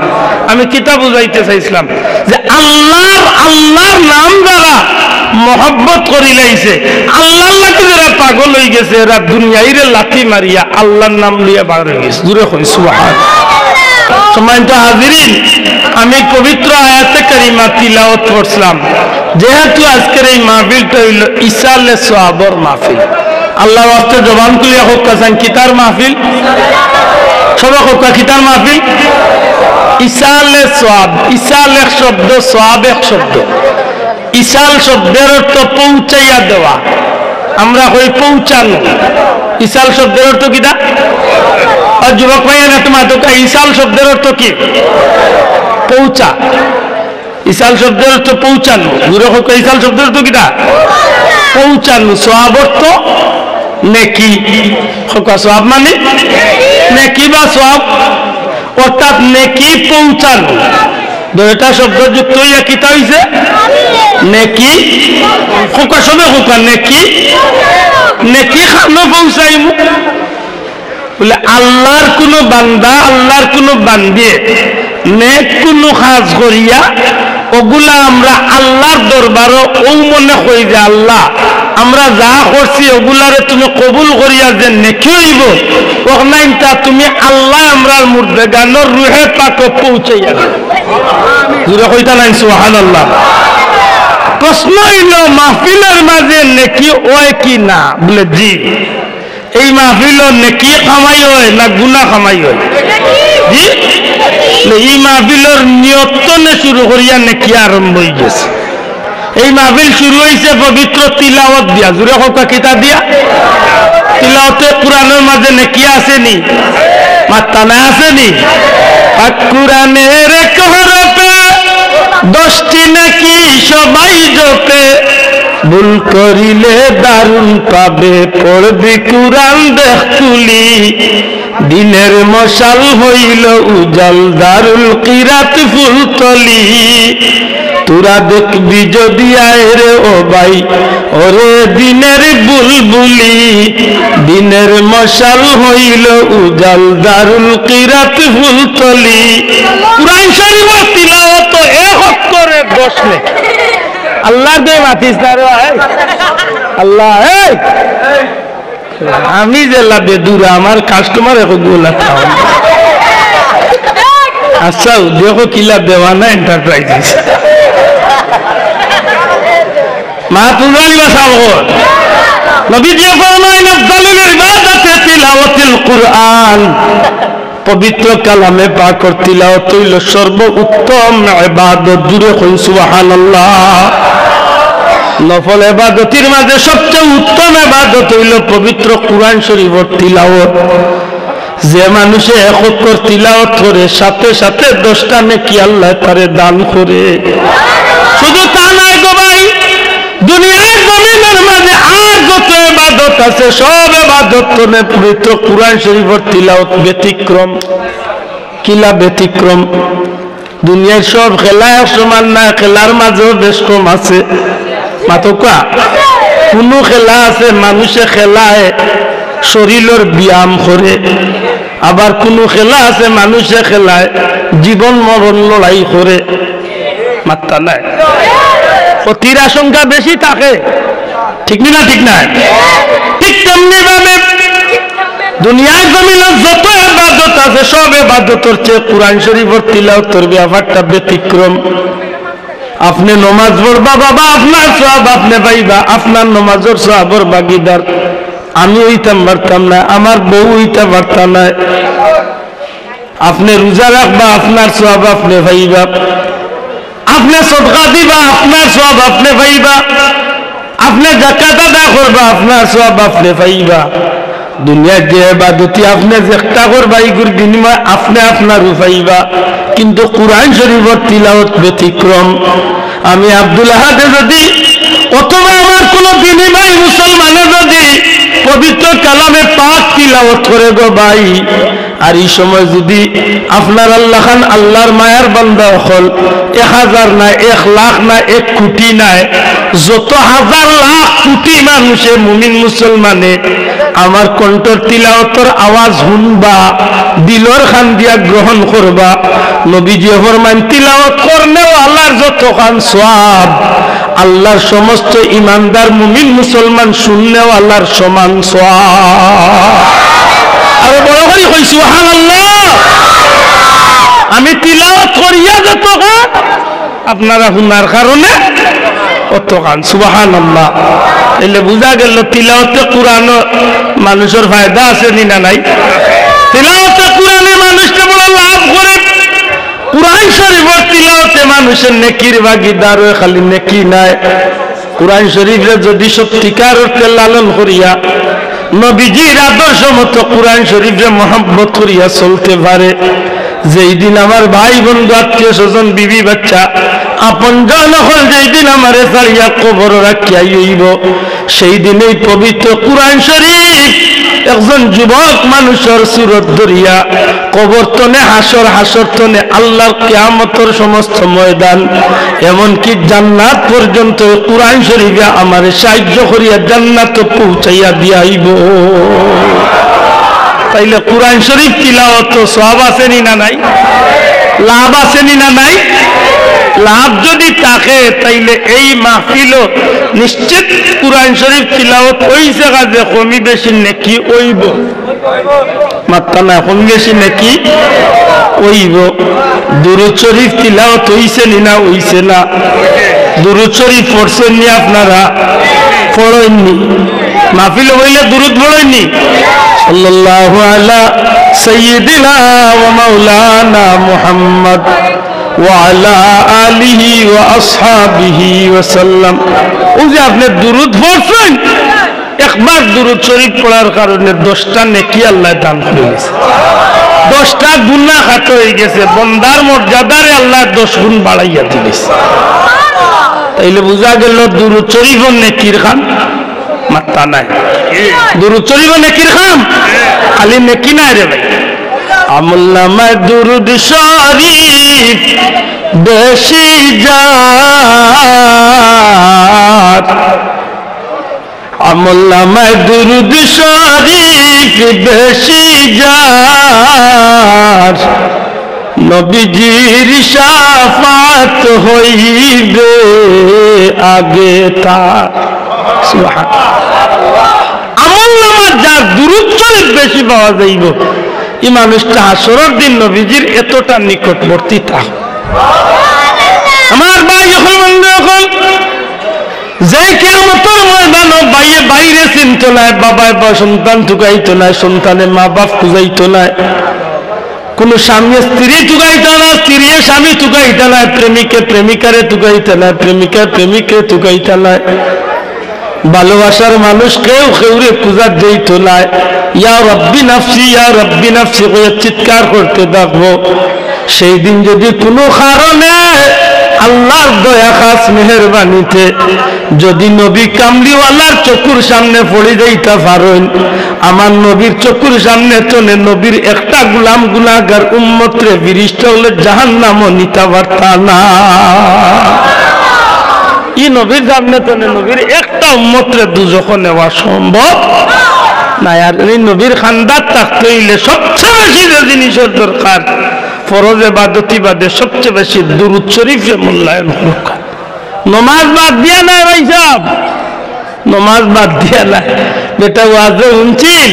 আমি কিতাব বুঝাইতে চাইছিলাম যে আল্লাহর নাম দ্বারা মোহাব্বত করি লাইছে আল্লাহর লাগি যারা পাগল হয়ে গেছে এরা দুনিয়াইরে লাথি মারিয়া আল্লাহর নাম লিয়ে বার হয়ে গেছে জোরে কই সুবহানাল্লাহ সম্মানিত হাজিরিন আমি পবিত্র আয়াতে কারিমা তিলাওয়াত করছিলাম যেহেতু আজকের এই মাহফিলটা হইল ইসালে সওয়াবর মাহফিল আল্লাহর ওয়াস্তে জবান খুলিয়া হোক কাছেন কিতার মাহফিল সবাই হোক কিতার মাহফিল ইসালে সওয়াব ইসাল এক শব্দ সওয়াব এক শব্দ ইসাল শব্দের অর্থ পৌঁছাইয়া দেওয়া আমরা কই পৌঁছানো ইসাল শব্দের অর্থ কিটা আর যুবক ভাইয়া না তোমার তো ইসাল শব্দের অর্থ কি পৌঁছা ইসাল শব্দের অর্থ পৌঁছানো যুবক ইসাল শব্দের অর্থ কিটা পৌঁছানো সওয়াব অর্থ নেকি সওয়াব মানে নেকি বা সওয়াব অর্থাৎ নেকি পৌঁছানো দুইটা শব্দ যুক্ত হইয়া কিতা হইছে নেকি খোকা সবে খোকা নেকি নেকি খানো পৌঁছাইমু বলে আল্লাহর কোন বান্দা আল্লাহর কোন বান্দিয়ে নেক কোন কাজ করিয়া ওগুলা আমরা আল্লাহর দরবারও ও মনে করি যে আল্লাহ আমরা যা করছি ওগুলারে তুমি কবুল করিয়া যে নেকি হইব ওখানটা তুমি আল্লাহ আমরার মুর্দেগানোর রুহে পাকে পৌঁছাইয়া জুড়ে কইতা নাই সুবহানাল্লাহ প্রশ্ন হইল মাহফিলের মাঝে নেকি হয় কি না বলে জি এই মাহফিল নেকি কামাই হয় না গুনাহ কামাই হয় জি এই মাহফিলের নিয়তনে শুরু করিয়া নেকি আরম্ভ হয়ে গেছে এই মাহফিল শুরু হয়েছে পবিত্র তিলাওয়াত দিয়া জুড়ে হোকা কিতা দিয়া তিলাওয়াতে কোরআনের মাঝে নেকি আসেনি মাত্তানা আসেনি আর কোরআনের এক হরফে 10টি নাকি সবাই জপে ভুল করিলে দারুণ পাবে পড়বি কোরআন দেখ তুলি দিনের মশাল হইল উজাল দারুল কিরাত ফুলতলি তোরা দেখবি যদি আয় রে ও ভাই ওরে দিনের বুলবুলি দিনের মশাল হইল উজাল দারুল কিরাত ফুলতলি কোরআন শরীফের তিলাওয়াত এক অক্ষরে 10 নে আল্লাহ দে মাতিস না রে আল্লাহ আমি যে লাভে দূরে আমার কাস্টমার এখন গোলা খাওয়া আচ্ছা দেখো কিলা দেওয়ানা এন্টারপ্রাইজেস মা তুলানি বাসাবো নবী দিয়ে ফরমায় আফদালুল ইবাদাতি তিলাওয়াতুল কুরআন পবিত্র কালামে পাকের তিলাওয়াত হইল সর্বোত্তম ইবাদত জুড়ে কই সুবহানাল্লাহ নফল ইবাদতের মাঝে সবচেয়ে উত্তম ইবাদত হইল পবিত্র কুরআন শরীফের তিলাওয়াত যে মানুষে এক অক্ষর তিলাওয়াত করে সাথে সাথে 10টা নেকি আল্লাহ তারে দান করে শুধু তা নয় গো ভাই দুনিয়ার জমিনের মাঝে আর যত ইবাদত আছে সব ইবাদত করে পবিত্র কুরআন শরীফের তিলাওয়াত ব্যতিক্রম কিলা ব্যতিক্রম দুনিয়ার সব খেলা সমান না খেলার মাঝেও বেশ কম আছে মাতকা কোনো খেলা আছে মানুষে খেলায় শরীরের ব্যায়াম করে আবার কোনো খেলা আছে মানুষে খেলায় জীবন মরণ লড়াই করে মাত্রা নাই ক্ষতির আশঙ্কা বেশি থাকে ঠিক না ঠিক না ঠিক তেমনি ভাবে দুনিয়ার জমিনে যত ইবাদত আছে সব ইবাদতের চেয়ে কুরআন শরীফের তিলাওয়াতের ব্যাপারটা ব্যতিক্রম আপনি নামাজ পড়বা বাবা আপনার সওয়াব আপনি পাইবা আপনার নামাজের সওয়াবের ভাগীদার আমি হইতাম পারতাম না, আমার বউ হইতে পারতাম না। আপনি রোজা রাখবা, আপনার সওয়াব আপনি পাইবা। আপনি সদকা দিবা, আপনার সওয়াব আপনি পাইবা। আপনি যাকাত আদা করবা, আপনার সওয়াব আপনি পাইবা। দুনিয়ার যে ইবাদতি আপনি চেষ্টা করবা, এইগুর বিনিময় আপনি আপনারও পাইবা। কিন্তু কুরআন শরীফের তিলাওয়াত ব্যতিক্রম। আমি আব্দুল আহাদে যদি অথবা আমার কোন বিনিময় মুসলমানে যদি পবিত্র কালামে পাক তিলাওয়াত করে গো ভাই, আর এই সময় যদি আপনার আল্লাহ খান আল্লাহর মায়ার বান্দা হল 1000 না 1 লাখ না 1 কোটি নাই, যত হাজার লাখ কোটি মানুষে মুমিন মুসলমানে আমার কণ্ঠর তিলাওয়াতের আওয়াজ শুনবা, দিলর খান দিয়া গ্রহণ করবা। নবীজি ফরমান তিলাওয়াত করলেও আল্লাহর যত খান সওয়াব, আল্লাহর সমস্ত ইমানদার মুমিন মুসলমান শুনলেও আল্লাহর সমান সওয়াব। আর বড় করে কই সুবহানাল্লাহ। আমি তিলাওয়াত করিয়া যত খান, আপনারা শুনার কারণে অত খান। সুবহানাল্লাহ। এলে বুঝা গেল তিলাওয়াতে কোরআন মানুষের ফায়দা আছে না নাই? তিলাওয়াতে কোরআনে মানুষকে বড় লাভ করে। কুরআন শরীফের তিলাওয়াতে মানুষের নেকির ভাগিদার হয়, খালি নেকি নাই। কুরআন শরীফে যদি সত্যিকার অর্থে লালন করিয়া নবীজির আদর্শ মতো কুরআন শরীফে মহব্বত করিয়া চলতে পারে, যেই দিন আমার ভাই বন্ধু আত্মীয় স্বজন বিবি বাচ্চা আপন জন হল, যেই দিন আমার ছাড়িয়া কবর রাখিয়া হইব, সেই দিনেই পবিত্র কুরআন শরীফ একজন যুবক মানুষের সুরত ধরিয়া কবর তনে হাসর, হাসর তনে আল্লাহর কিয়ামতের সমস্ত ময়দান, এমনকি জান্নাত পর্যন্ত কুরআন শরীফে আমার সাহায্য করিয়া জান্নাত পৌঁছাইয়া দিয়াইব। তাইলে কুরআন শরীফ তিলাওয়াত সওয়াব আছে না নাই? লাভ আছে না নাই? লাভ যদি থাকে তাইলে এই মাহফিল নিশ্চিত কুরআন শরীফ তিলাওয়াত হইছে কাজে কমি বেশি নেকি হইব। মাত্রা না কমি বেশি নেকি হইব। দুরূদ শরীফ তিলাওয়াত হইছে না হইছে না? দুরূদ শরীফ পড়ছেন নি আপনারা? পড়েননি? মাহফিল হইলে দুরূদ পড়েননি? সাল্লাল্লাহু আলা সাইয়্যিদিনা ওয়া মাওলানা মুহাম্মদ ওয়া আলা আলিহি ওয়া আসহাবিহি ওয়া সাল্লাম। ও যে আপনি দুরূদ পড়ছেন, একবার দুরূদ শরীফ পড়ার কারণে 10টা নেকি আল্লাহ দান করে গেছে, 10টা গুনাহ খাত হয়ে গেছে। বান্দার মর্যাদারে আল্লাহ 10 গুণ বাড়াইয়া দিয়েছে। তাইলে বুঝা গেল দুরূদ শরীফ নেকির খান মাত্রা নাই। দুরূদ শরীফ নেকির খান, খালি নেকি নাই রে ভাই। আমলনামায় দুরূদ শরীফ বেশি যার, আমলনামায় দুরূদ শরীফ বেশি যার, নবীজির শাফাত হইবে আগে তার। আমলনামায় যার দুরূদ শরীফ বেশি পাওয়া যাইব, এই মানুষটা হাসরের দিন নবীজির এতটা নিকটবর্তী থাক। আমার ভাই যখন বন্ধু এখন যে কিয়ামতের ময়দানে বাইরে বাইরে চিনত না, বাবায় বা সন্তান ঠুকাইতো না, সন্তানে মা বাপ খুঁজাইতো না, কোন স্বামী স্ত্রী ঠুকাইতো না, স্ত্রী স্বামী ঠুকাইতো না, প্রেমিকে প্রেমিকারে ঠুকাইতো না, প্রেমিকা প্রেমিকে ঠুকাইতো না, ভালোবাসার মানুষ কেউ কেউরে পূজা দিত না। ইয়া রব্বি নাফসি ইয়া রব্বি নাফসি করে চিৎকার করতে থাকবো। সেই দিন যদি কোনো কারণে আল্লাহর দয়া খাস মেহেরবানিতে যদি নবী কামলিওয়ালার চকুর সামনে পড়ে যাইতে পারেন, আমার নবীর চকুর সামনে তনে নবীর একটা গোলাম গুনাহগার উম্মতরে বিরিষ্ট হলে জাহান্নামও নিতে পারতা না। ই নবীর সামনে তনে নবীর একটা উম্মতরে দুজখে নেওয়া সম্ভব না। আর এই নবীর খান্দার থাকতে হইলে সবচেয়ে বেশি যে জিনিসের দরকার, ফরজ ইবাদতি বাদে সবচেয়ে বেশি দুরূদ শরীফে মূল্যায়ন দরকার। নমাজ বাদ দিয়া নাই ভাই সাহেব, নমাজ বাদ দিয়া নাই। বেটা ওয়াজে শুনছিল,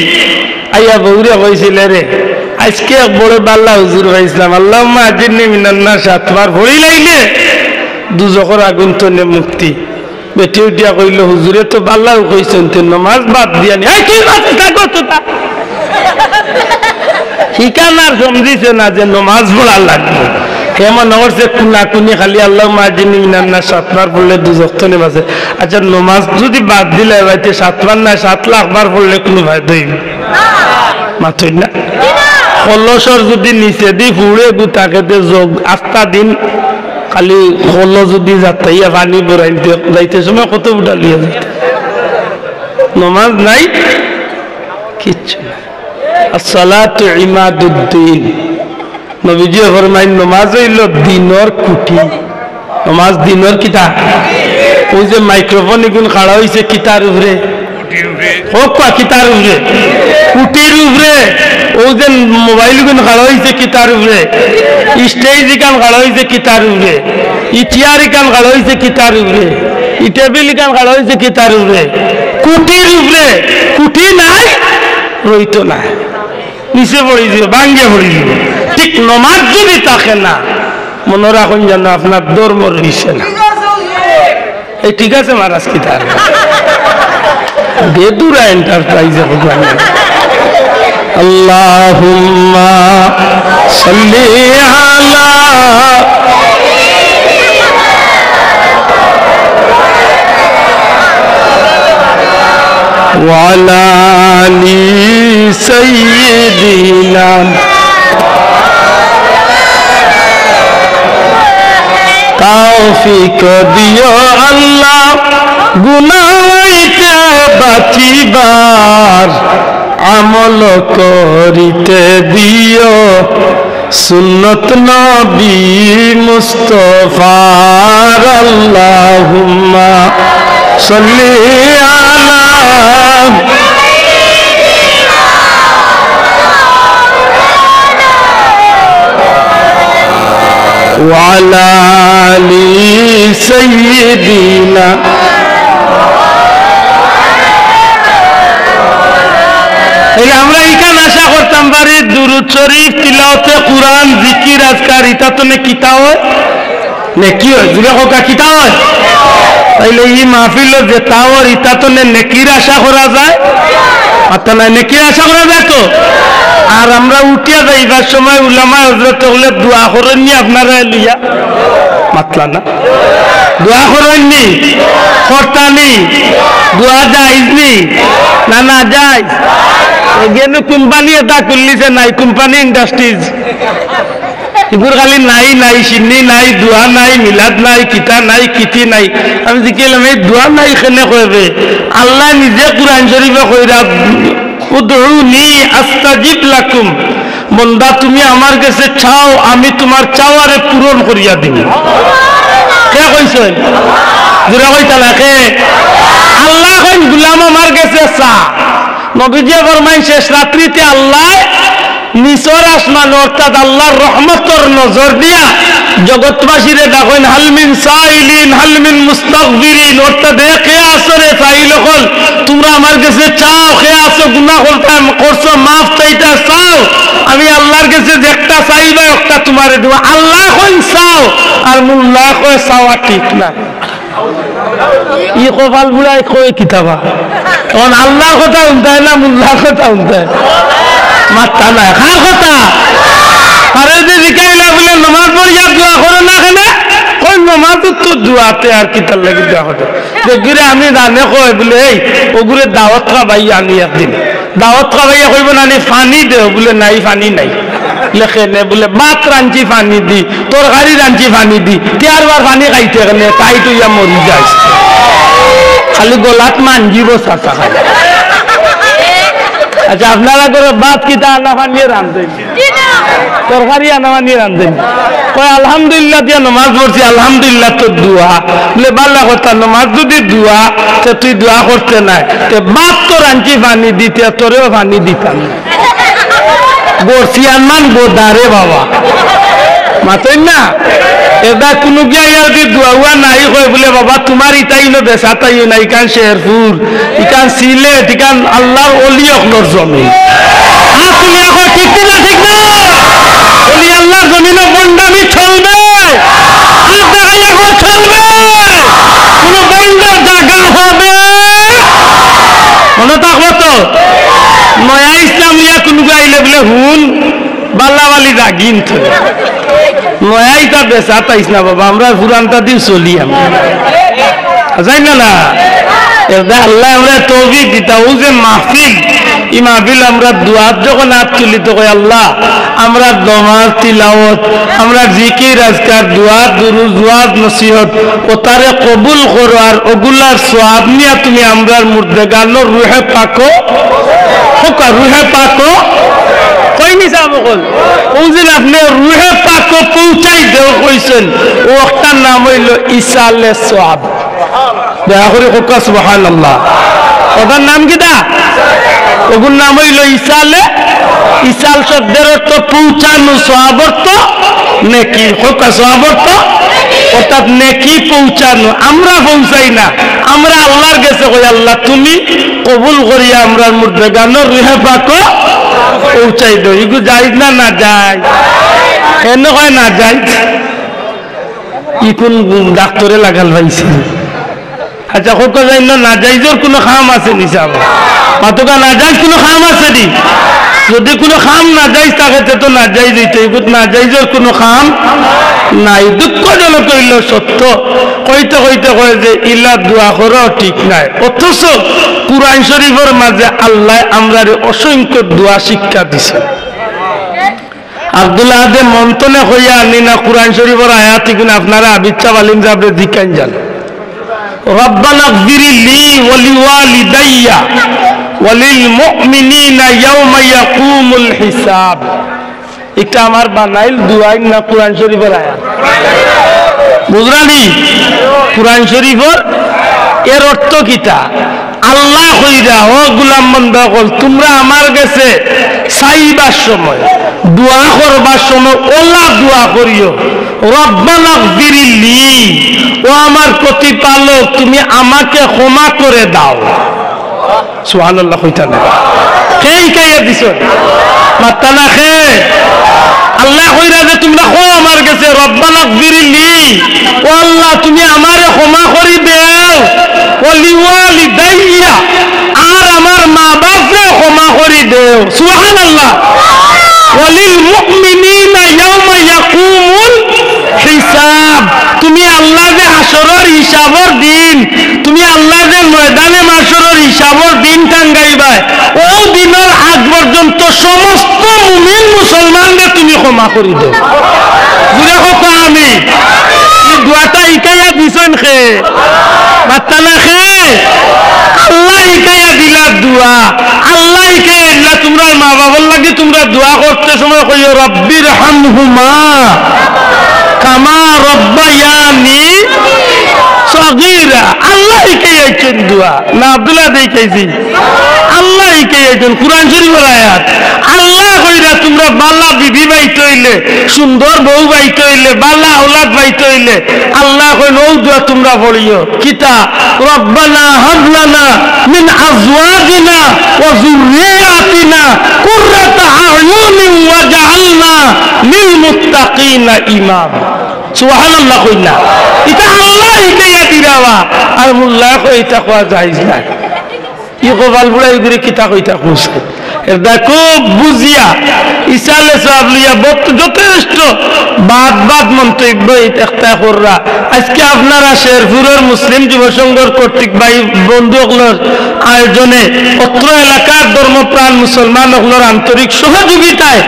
আইয়া বউরে কইছিল রে আজকে বড় বাল্লা হুজুর পাইছিলাম, আল্লাহুম্মা আজিরনি মিনান নার 7 বার পড়ি লাইলে দুজখের আগুন তনে মুক্তি। বেটি উঠিয়া কইল হুজুরে তো বাল্লাও কইছেন নমাজ বাদ দিয়া নি কি আছে থাকো তো ঠিকানার সমঝিছে না যে নমাজ পড়া লাগবে কেমন করছে কুনি খালি আল্লাহ মাজিনি মিনান্না 7 বার পড়লে দুজক তো নেবাছে আচ্ছা নমাজ যদি বাদ দিলে ভাইতে 7 বার না 7 লাখ বার পড়লে কোনো ফায়দা হইবে মাত্রই না কলসর যদি নিচে দি ফুড়ে গুতাকে যোগ আস্তা দিন খালি কল যদি যাতাইয়া পানি বেড়াইতে যাইতে সময় কত উঠালিয়া যাইতে নমাজ নাই কিচ্ছু না আসসালাতু ইমাদুদ্দিন নবীজি ফরমাইন নমাজ হইল দিনের কুটি নমাজ দিনের কিতা ওই যে মাইক্রোফোন এগুন খাড়া হইছে কিতার উপরে হোক কিতার উপরে কুটির উপরে ওই যে মোবাইল গুন খাড়া হইছে কিতার উপরে স্টেজ গান খাড়া হইছে কিতার উপরে ই চেয়ার গান খাড়া হইছে কিতার উপরে ই টেবিল গান খাড়া হইছে কিতার উপরে কুটির উপরে কুটি নাই রইতো না নিচে পড়ে দিব ভাঙ্গে পড়ে দিব ঠিক নমাজ যদি থাকে না মনে রাখুন যেন আপনার ধর্ম রইছে না এই ঠিক আছে মহারাজ কি তার বেদুরা এন্টারপ্রাইজে ভগবান আল্লাহুম্মা সাল্লি আলা ওয়ালা আলি সাইয়্যিদিনা তৌফিক দিও আল্লাহ গুনাহ হইতে বাঁচিবার আমল করিতে দিও সুন্নত নবী মুস্তাফার আল্লাহুম্মা সাল্লি আলা ওয়ালা আলি সাইয়্যিদিনা আমরা এখানে আশা করতাম পারি দুরূদ শরীফ তিলাওয়াতে কুরআন জিকির আজকার এটা তো কিতা হয় নেকি হয় জুড়ে কোকা কিতা হয় তাইলে এই মাহফিলের যে তাওয়ার এটা তো নেকির আশা করা যায় আত্মা নাই নেকির আশা করা যায় তো আর আমরা উঠিয়া যাইবার সময় উলামা হযরত হলে দোয়া করেন নি আপনারা লিয়া মাতলা না দোয়া করেন নি করতানি দোয়া জায়েজ নি না না জায়েজ এখানে কোম্পানি এটা খুললিছে নাই কোম্পানি ইন্ডাস্ট্রিজ এগুলো খালি নাই নাই সিন্নি নাই দোয়া নাই মিলাদ নাই কিতা নাই কিতি নাই আমি জিজ্ঞাসলাম এই দোয়া নাই কেনে কইবে আল্লাহ নিজে কুরআন শরীফে কইরা উদউনি আস্তাজিব লাকুম বান্দা তুমি আমার কাছে চাও আমি তোমার চাওয়ারে পূরণ করিয়া দিব কে কইছেন জোরে কইতালা কে আল্লাহ কইন গোলাম আমার কাছে চা নবীজি ফরমাইন শেষ রাত্রিতে আল্লাহ নিচর আসমান অর্থাৎ আল্লাহর রহমতের নজর দিয়া জগৎবাসীরে ডাকেন হালমিন সাইলিন হালমিন মুস্তাগফিরিন অর্থাৎ কে আসরে চাইল হল তোমরা আমার কাছে চাও কে আসো গুনাহ করছো মাফ চাইতা চাও আমি আল্লাহর কাছে একটা চাইবা একটা তোমারে দেব আল্লাহ কইন চাও আর মুল্লাহ কয় চাওয়া ঠিক না ই কপাল বুড়াই কয় কিতাবা তখন আল্লাহর কথা উনতায় না মুল্লাহর কথা উনতায় মাত্তা নাই কার কথা আরে যে জিকাইলা বলে নামাজ পড়িয়া দোয়া করে না কেন কই নামাজ তো দোয়াতে আর কি তার লাগি দোয়া করে দেখরে আমি জানে কই বলে এই ওগুরে দাওয়াত খাবাই আনি একদিন দাওয়াত খাবাইয়া কইব না পানি দেও বলে নাই পানি নাই লেখে নে বলে ভাত রাঞ্চি পানি দি তরকারি রাঞ্চি পানি দি 4 বার পানি খাইতে কেন তাই তো ইয়া মরি যায় খালি গলাত মানজিব সাসা খাই আচ্ছা আপনারা করে ভাত কিতা আনা পানিয়ে রান্ধেন তরকারি আনা পানিয়ে রান্ধেন কয় আলহামদুলিল্লাহ দিয়া নমাজ পড়ছি আলহামদুলিল্লাহ তো দোয়া বলে ভালো কথা নমাজ যদি দোয়া তো তুই দোয়া করতে নাই তো ভাত তো রাঞ্চি পানি দিতে তোরেও পানি দিতাম বর্ষিয়ান মান গোদারে বাবা মাতই না এটা কোনো গিয়া যদি দোয়া নাই কয় বলে বাবা তোমার ইতাই নো বেসা তাই না ইকান শেরপুর ইকান সিলেট ইকান আল্লাহর ওলি অকলর জমি তুমি এখন ঠিক না ঠিক না ওলি আল্লাহর জমিনে বন্ডামি চলবে আর দেখাই এখন চলবে কোনো বন্ধ জায়গা হবে মনে থাকবো তো নয়া ইসলামিয়া কোনো গাইলে বলে হুন বাল্লাওয়ালি রাগিন তো নয়া ইটা বেচা তাইস না বাবা আমরা পুরানটা দিয়ে চলি আমরা যাই না আল্লাহ আমরা তৌফিক দিতা ও যে মাহফিল এই মাহফিল আমরা দুয়াত যখন হাত তুলি তো কই আল্লাহ আমরা নমাজ তিলাওয়াত আমরা জিকির আজকার দুয়াত দুরুদ ওয়াজ নসিহত ওতারে কবুল করো আর ওগুলার সওয়াব নিয়া তুমি আমরার মুর্দেগানোর রুহে পাকো হোক রুহে পাকো কই নি যাব কল ওজিন আপনি রুহে পাকো পৌঁছাই দেও কইছেন ও একটা নাম হইল ইসালে সওয়াব দয়া করে হোক সুবহানাল্লাহ ওটার নাম কি দা ওগুর নাম হইল ইসালে ইসাল শব্দের অর্থ পৌঁছানো সওয়াব অর্থ নেকি হোক সওয়াব অর্থ অর্থাৎ নেকি পৌঁছানো আমরা পৌঁছাই না আমরা আল্লাহর কাছে কই আল্লাহ তুমি কবুল করিয়া আমরা মুর্দেগানোর রুহে পাকো পৌঁছাই দাও এগুলো যাইজ না না যায় কেন হয় না যাই ইকুন ডাক্তারে লাগাল পাইছে আচ্ছা হোক যাই না যাইজোর কোনো খাম আছে নিসাব মাতকা না যাইজ কোনো খাম আছে নি যদি কোনো খাম না যাইজ থাকে তো না যাই দিতে না যাইজোর কোনো খাম নাই দুঃখজনক হইল সত্য কইতে কইতে কয় যে ইলা দোয়া করো ঠিক নাই অথচ কুরআন শরীফের মাঝে আল্লাহ আমরারে অসংখ্য দোয়া শিক্ষা দিছে আব্দুল্লাহ আদে মন্তনে হইয়া আনি না কুরআন শরীফের আয়াত এগুলো আপনারা আবিচ্ছা বালিম যাবে দিকান যান রব্বানা গফির লি ওয়া লিওয়ালিদাইয়া ওয়া লিল মুমিনিনা ইয়াওমা ইয়াকুমুল হিসাব এটা আমার বানাইল দুয়াই না কুরআন শরীফের আয়াত বুঝরানি কুরআন শরীফের এর অর্থ কিটা আল্লাহ কইরা ও গোলাম বান্দা কল তোমরা আমার কাছে চাইবার সময় দোয়া করবার সময় ওলা দোয়া করিও রব্বানা গফির লি ও আমার প্রতিপালক তুমি আমাকে ক্ষমা করে দাও সুবহানাল্লাহ কইতা না কেই কাইয়া দিছো মাত্তা না খে আল্লাহ কইরা যে তোমরা কো আমার কাছে রব্বানা গফির লি ও আল্লাহ তুমি আমারে ক্ষমা করি দাও ওয়া লিওয়ালিদাইয়া আর আমার মা বাপরে ক্ষমা করি দাও সুবহানাল্লাহ ওয়া লিল মুমিনিনা ইয়াওমা ইয়াকুমুল হিসাব তুমি আল্লাহ যে হাসরের হিসাবের দিন তুমি আল্লাহ যে ময়দানে মাশরের হিসাবের দিন টাঙ্গাইবা ও দিনের আগ পর্যন্ত সমস্ত মুমিন মুসলমানদের তুমি ক্ষমা করে দাও বুঝে হোক আমি দোয়াটা ইকাইয়া দিছেন খে মাত্তা না খে আল্লাহ ইকাইয়া দিলা দোয়া আল্লাহ ইকাইয়া দিলা তোমরা মা বাবার লাগে তোমরা দোয়া করতে সময় কইও রব্বির হামহুমা কামা রব্বায়ানি সগীরা আল্লাহ ইকাইয়াছেন দোয়া না আব্দুল্লাহ দেখাইছি আল্লাহ ইকাইয়াছেন কুরআন শরীফের আয়াত আল্লাহ কইরা তোমরা বালা বিবি বাইতে হইলে সুন্দর বউ বাইতে হইলে বালা আওলাদ বাইতে হইলে আল্লাহ কইন ও দোয়া তোমরা পড়িও কিতা রব্বানা হাব লানা মিন আজওয়াজিনা ওয়া যুররিয়াতিনা কুররাতা আয়ুনিন ওয়াজআলনা লিল মুত্তাকিনা ইমামা সুবহানাল্লাহ কইনা এটা আল্লাহ ইকাইয়া দিরাওয়া আর মুল্লাহ কইতা কোয়া যাইজ না ই গোপাল বুড়া ইগুরি কিতা কইতা কইছে দেখো বুঝিয়া ইসালে সওয়াব লিয়া যথেষ্ট বাদ মন্তব্য একটা কররা আজকে আপনারা শেরপুরের মুসলিম যুব সংঘর কর্তৃক ভাই বন্ধুগুলোর আয়োজনে অত্র এলাকার ধর্মপ্রাণ মুসলমান হলোর আন্তরিক সহযোগিতায়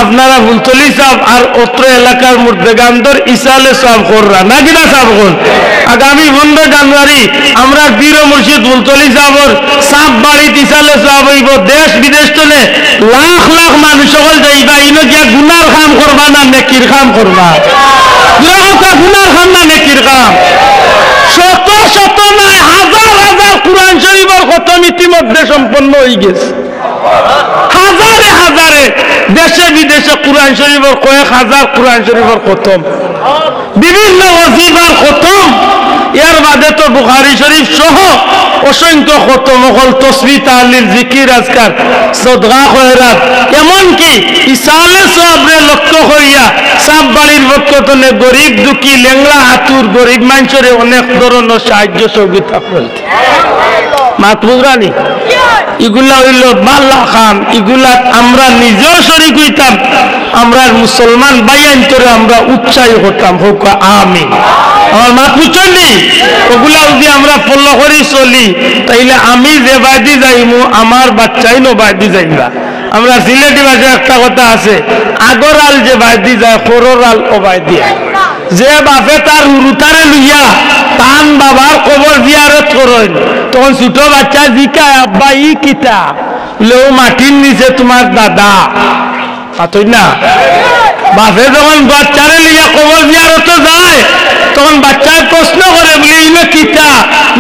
আপনারা বুলতলি সাহেব আর অত্র এলাকার মুর্দেগান্দর ইসালে সওয়াব কররা না কিনা সাহেব কোন আগামী 15 জানুয়ারি আমরা বীর মুর্শিদ বুলতলি সাহেবর সাপ বাড়ি ইসালে সওয়াব হইব দেশ বিদেশ চলে লাখ লাখ মানুষ সকল যাইবা ইনো গিয়া গুনার কাম করবা না নেকির কাম করবা গুনার কাম না নেকির কাম শত শত নয় হাজার হাজার কুরআন শরীফের খতম ইতিমধ্যে সম্পন্ন হয়ে গেছে হাজারে হাজারে দেশে বিদেশে কুরআন শরীফের কয়েক হাজার কুরআন শরীফের খতম বিভিন্ন ওয়াজিফার খতম এর বাদে তো বুখারী শরীফ সহ অসংখ্য খতম হল তসবিহ তাহলিল জিকির আজকার সদকা খয়রাত এমনকি ইসালে সবরে লক্ষ্য করিয়া সব বাড়ির পক্ষ থেকে গরিব দুঃখী লেংলা হাতুর গরিব মানুষের অনেক ধরনের সাহায্য সহযোগিতা করতে মাতবুরানি এগুলা হইল বাল্লা খান এগুলা আমরা নিজেও শরীক হইতাম আমরা মুসলমান বাইয়ান্তরে আমরা উৎসাহী হতাম হোক আমিন আমার মাত বুঝলি ওগুলা যদি আমরা ফলো করি চলি তাইলে আমি যে বাইদি যাইমু আমার বাচ্চাই নো বাইদি যাইবা আমরা সিলেটি ভাষায় একটা কথা আছে আগর আল যে বাইদি যায় খোরর আল ও বাইদি যে বাপে তার উরুতারে লইয়া তান বাবার কবর জিয়ারত করেন তখন ছোট বাচ্চা জিকায় আব্বা ই কিতা লেও মাটির নিচে তোমার দাদা পাতই না বাপে যখন বাচ্চারে লইয়া কবর জিয়ারত যায় তখন বাচ্চায় প্রশ্ন করে বলে ইনো কিতা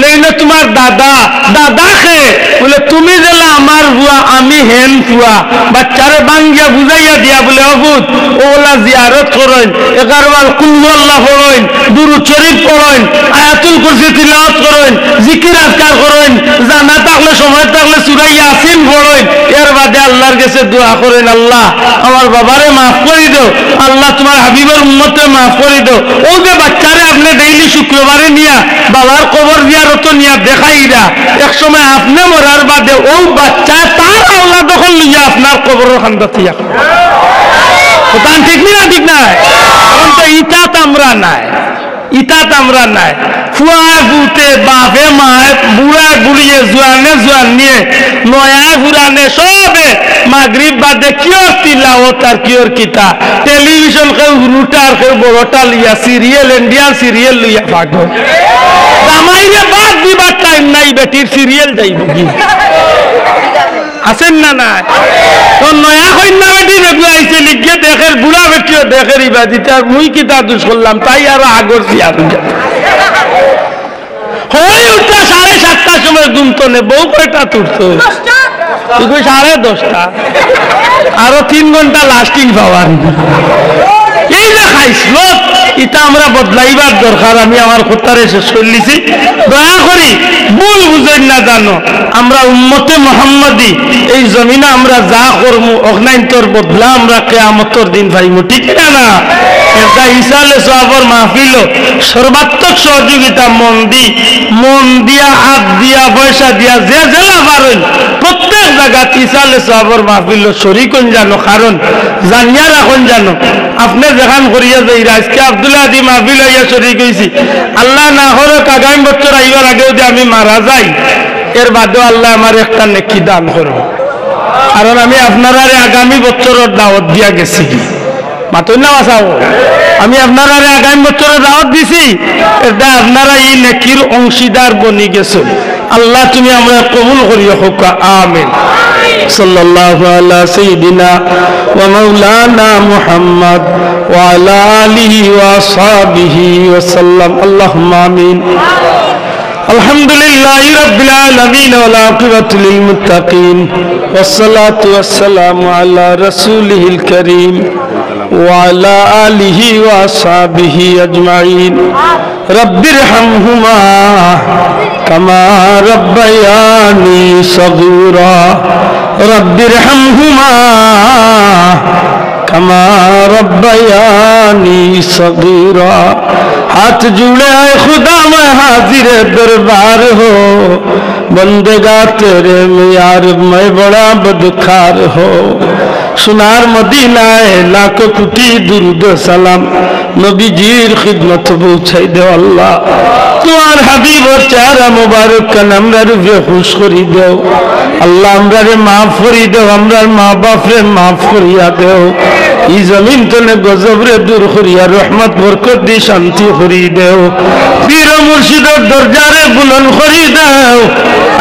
লেইনো তোমার দাদা দাদা খে বলে তুমি যেলা আমার বুয়া আমি হেন ফুয়া বাচ্চারে বাঙ্গিয়া বুঝাইয়া দিয়া বলে অবুত ওলা জিয়ারত করেন 11 বার কুল আল্লাহ পড়েন দুরূদ শরীফ পড়েন আয়াতুল কুরসি তিলাওয়াত করেন জিকির আজকার করেন জানা থাকলে সময় থাকলে সূরা ইয়াসিন পড়েন এর বাদে আল্লাহর কাছে দোয়া করেন আল্লাহ আমার বাবারে maaf করে দাও আল্লাহ তোমার হাবিবের উম্মতকে maaf করে দাও ও যে বাচ্চারে আপনি ডেইলি শুক্রবারে নিয়া বাবার কবর জিয়ারত নিয়া দেখাইরা এক সময় আপনি মরার বাদে ও বাচ্চা তার আওলাদ দখল লইয়া আপনার কবরের খান্দাতিয়া কথা ঠিক না ঠিক না এখন তো ইতাত আমরা নাই ইতাত আমরা নাই ফুয়া গুতে বাপে মায় বুড়া বুড়িয়ে জোয়ানে জোয়ান নিয়ে নয়া ফুরানে সবে মাগরিব বাদে কিয়র তিলাওয়াত আর কিয়র কিতা টেলিভিশন কেউ রুটার কেউ বড়টা লিয়া সিরিয়াল ইন্ডিয়ান সিরিয়াল লইয়া পাগল জামাইরে বাদ দিবার টাইম নাই বেটির সিরিয়াল যাইব কি আছেন না না তো নয়া কন্যা বেটি দেখলো আইসে লিখে দেখের বুড়া বেটিও দেখের ইবাদিতে আর মুই কিতা দুষ করলাম তাই আরো আগর জিয়ার হয়ে উঠা 7:30টার সময় দুমতনে বউ কয়টা তুলতো 10:30 আরো 3 ঘন্টা লাস্টিং পাওয়ার এই যে খাইছিল এটা আমরা বদলাইবার দরকার আমি আমার কথারে শেষ করলিছি দয়া করি ভুল বুঝেন না জানো আমরা উম্মতে মুহাম্মাদি এই জমিনে আমরা যা করমু অগ্নাইন্তর বদলা আমরা কিয়ামতের দিন পাইমু ঠিক না এটা ইসালে সওয়াবের মাহফিল সর্বাত্মক সহযোগিতা মন দিয়া হাত দিয়া পয়সা দিয়া যে জেলা পারেন প্রত্যেক জায়গা ইসালে সওয়াবের মাহফিল শরীক হন জানো কারণ জানিয়া রাখুন জানো আপনি যেখান করিয়া যাই আজকে আব্দুল্লাহ দি মাহফিল হইয়া শরীক হইছি আল্লাহ না হোক আগামী বছর আইবার আগেও যদি আমি মারা যাই এর বাদেও আল্লাহ আমার একটা নেকি দান করব কারণ আমি আপনারা আগামী বছরের দাওয়াত দিয়া গেছি মাতই না বাসাও আমি আপনারা আগামী বছরের দাওয়াত দিছি এটা আপনারা এই নেকির অংশীদার বনি গেছেন আল্লাহ তুমি আমরা কবুল করিও হোক আমিন সাল্লাল্লাহু আলা সাইয়্যিদিনা ওয়া মাওলানা মুহাম্মদ ওয়া আলা আলিহি ওয়া আসহাবিহি ওয়া সাল্লাম আল্লাহুম্মা আমিন আলহামদুলিল্লাহি রাব্বিল আলামিন ওয়াল আকিবাতু লিল মুত্তাকিন ওয়াস সালাতু ওয়াস সালামু আলা রাসূলিল কারীম ওয়া আলা আলিহি ওয়া আসহাবিহি আজমাইন রব্বিরহামহুমা কামা রাব্বায়ানি সগীরা রব্বিরহামহুমা কামা রাব্বায়ানি সগীরা हाथ जुड़े आए खुदा मैं हाजिर दरबार हो बंदेगा तेरे में यार मैं बड़ा बदकार हो सुनार मदीना लाख कोटी दुरूद सलाम नबीजीर खिदमत पहुँचाई दे अल्लाह तुम्हार हबीब और चेहरा मुबारक का हमरा रुपये खुश करी दो अल्लाह हमरा रे माफ करी दो हमरा माँ बाप रे माफ करिया दो ई जमीन तने गजब रे दूर करिया रहमत बरकत दी शांति करी दो पीर मुर्शिद दर्जा रे बुलंद करी दो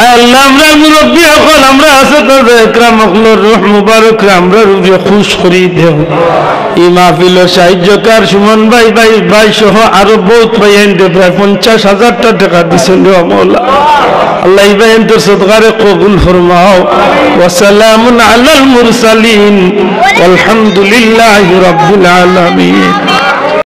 अल्लाह हमरा मुरब्बी हकल हमरा असद इकराम अखलर रूह मुबारक रे हमरा रुपये खुश करी दो ई महफिल साहित्यकार सुमन भाई भाई भाई सह आरो बहुत भाईन दे प्राय 50,000 টাকা দিছেন রে মওলা আল্লাহ ইবাইন তোর সদকারে কবুল ফরমাও ওয়া সালামুন আলাল মুরসালিন আলহামদুলিল্লাহি রাব্বিল আলামিন।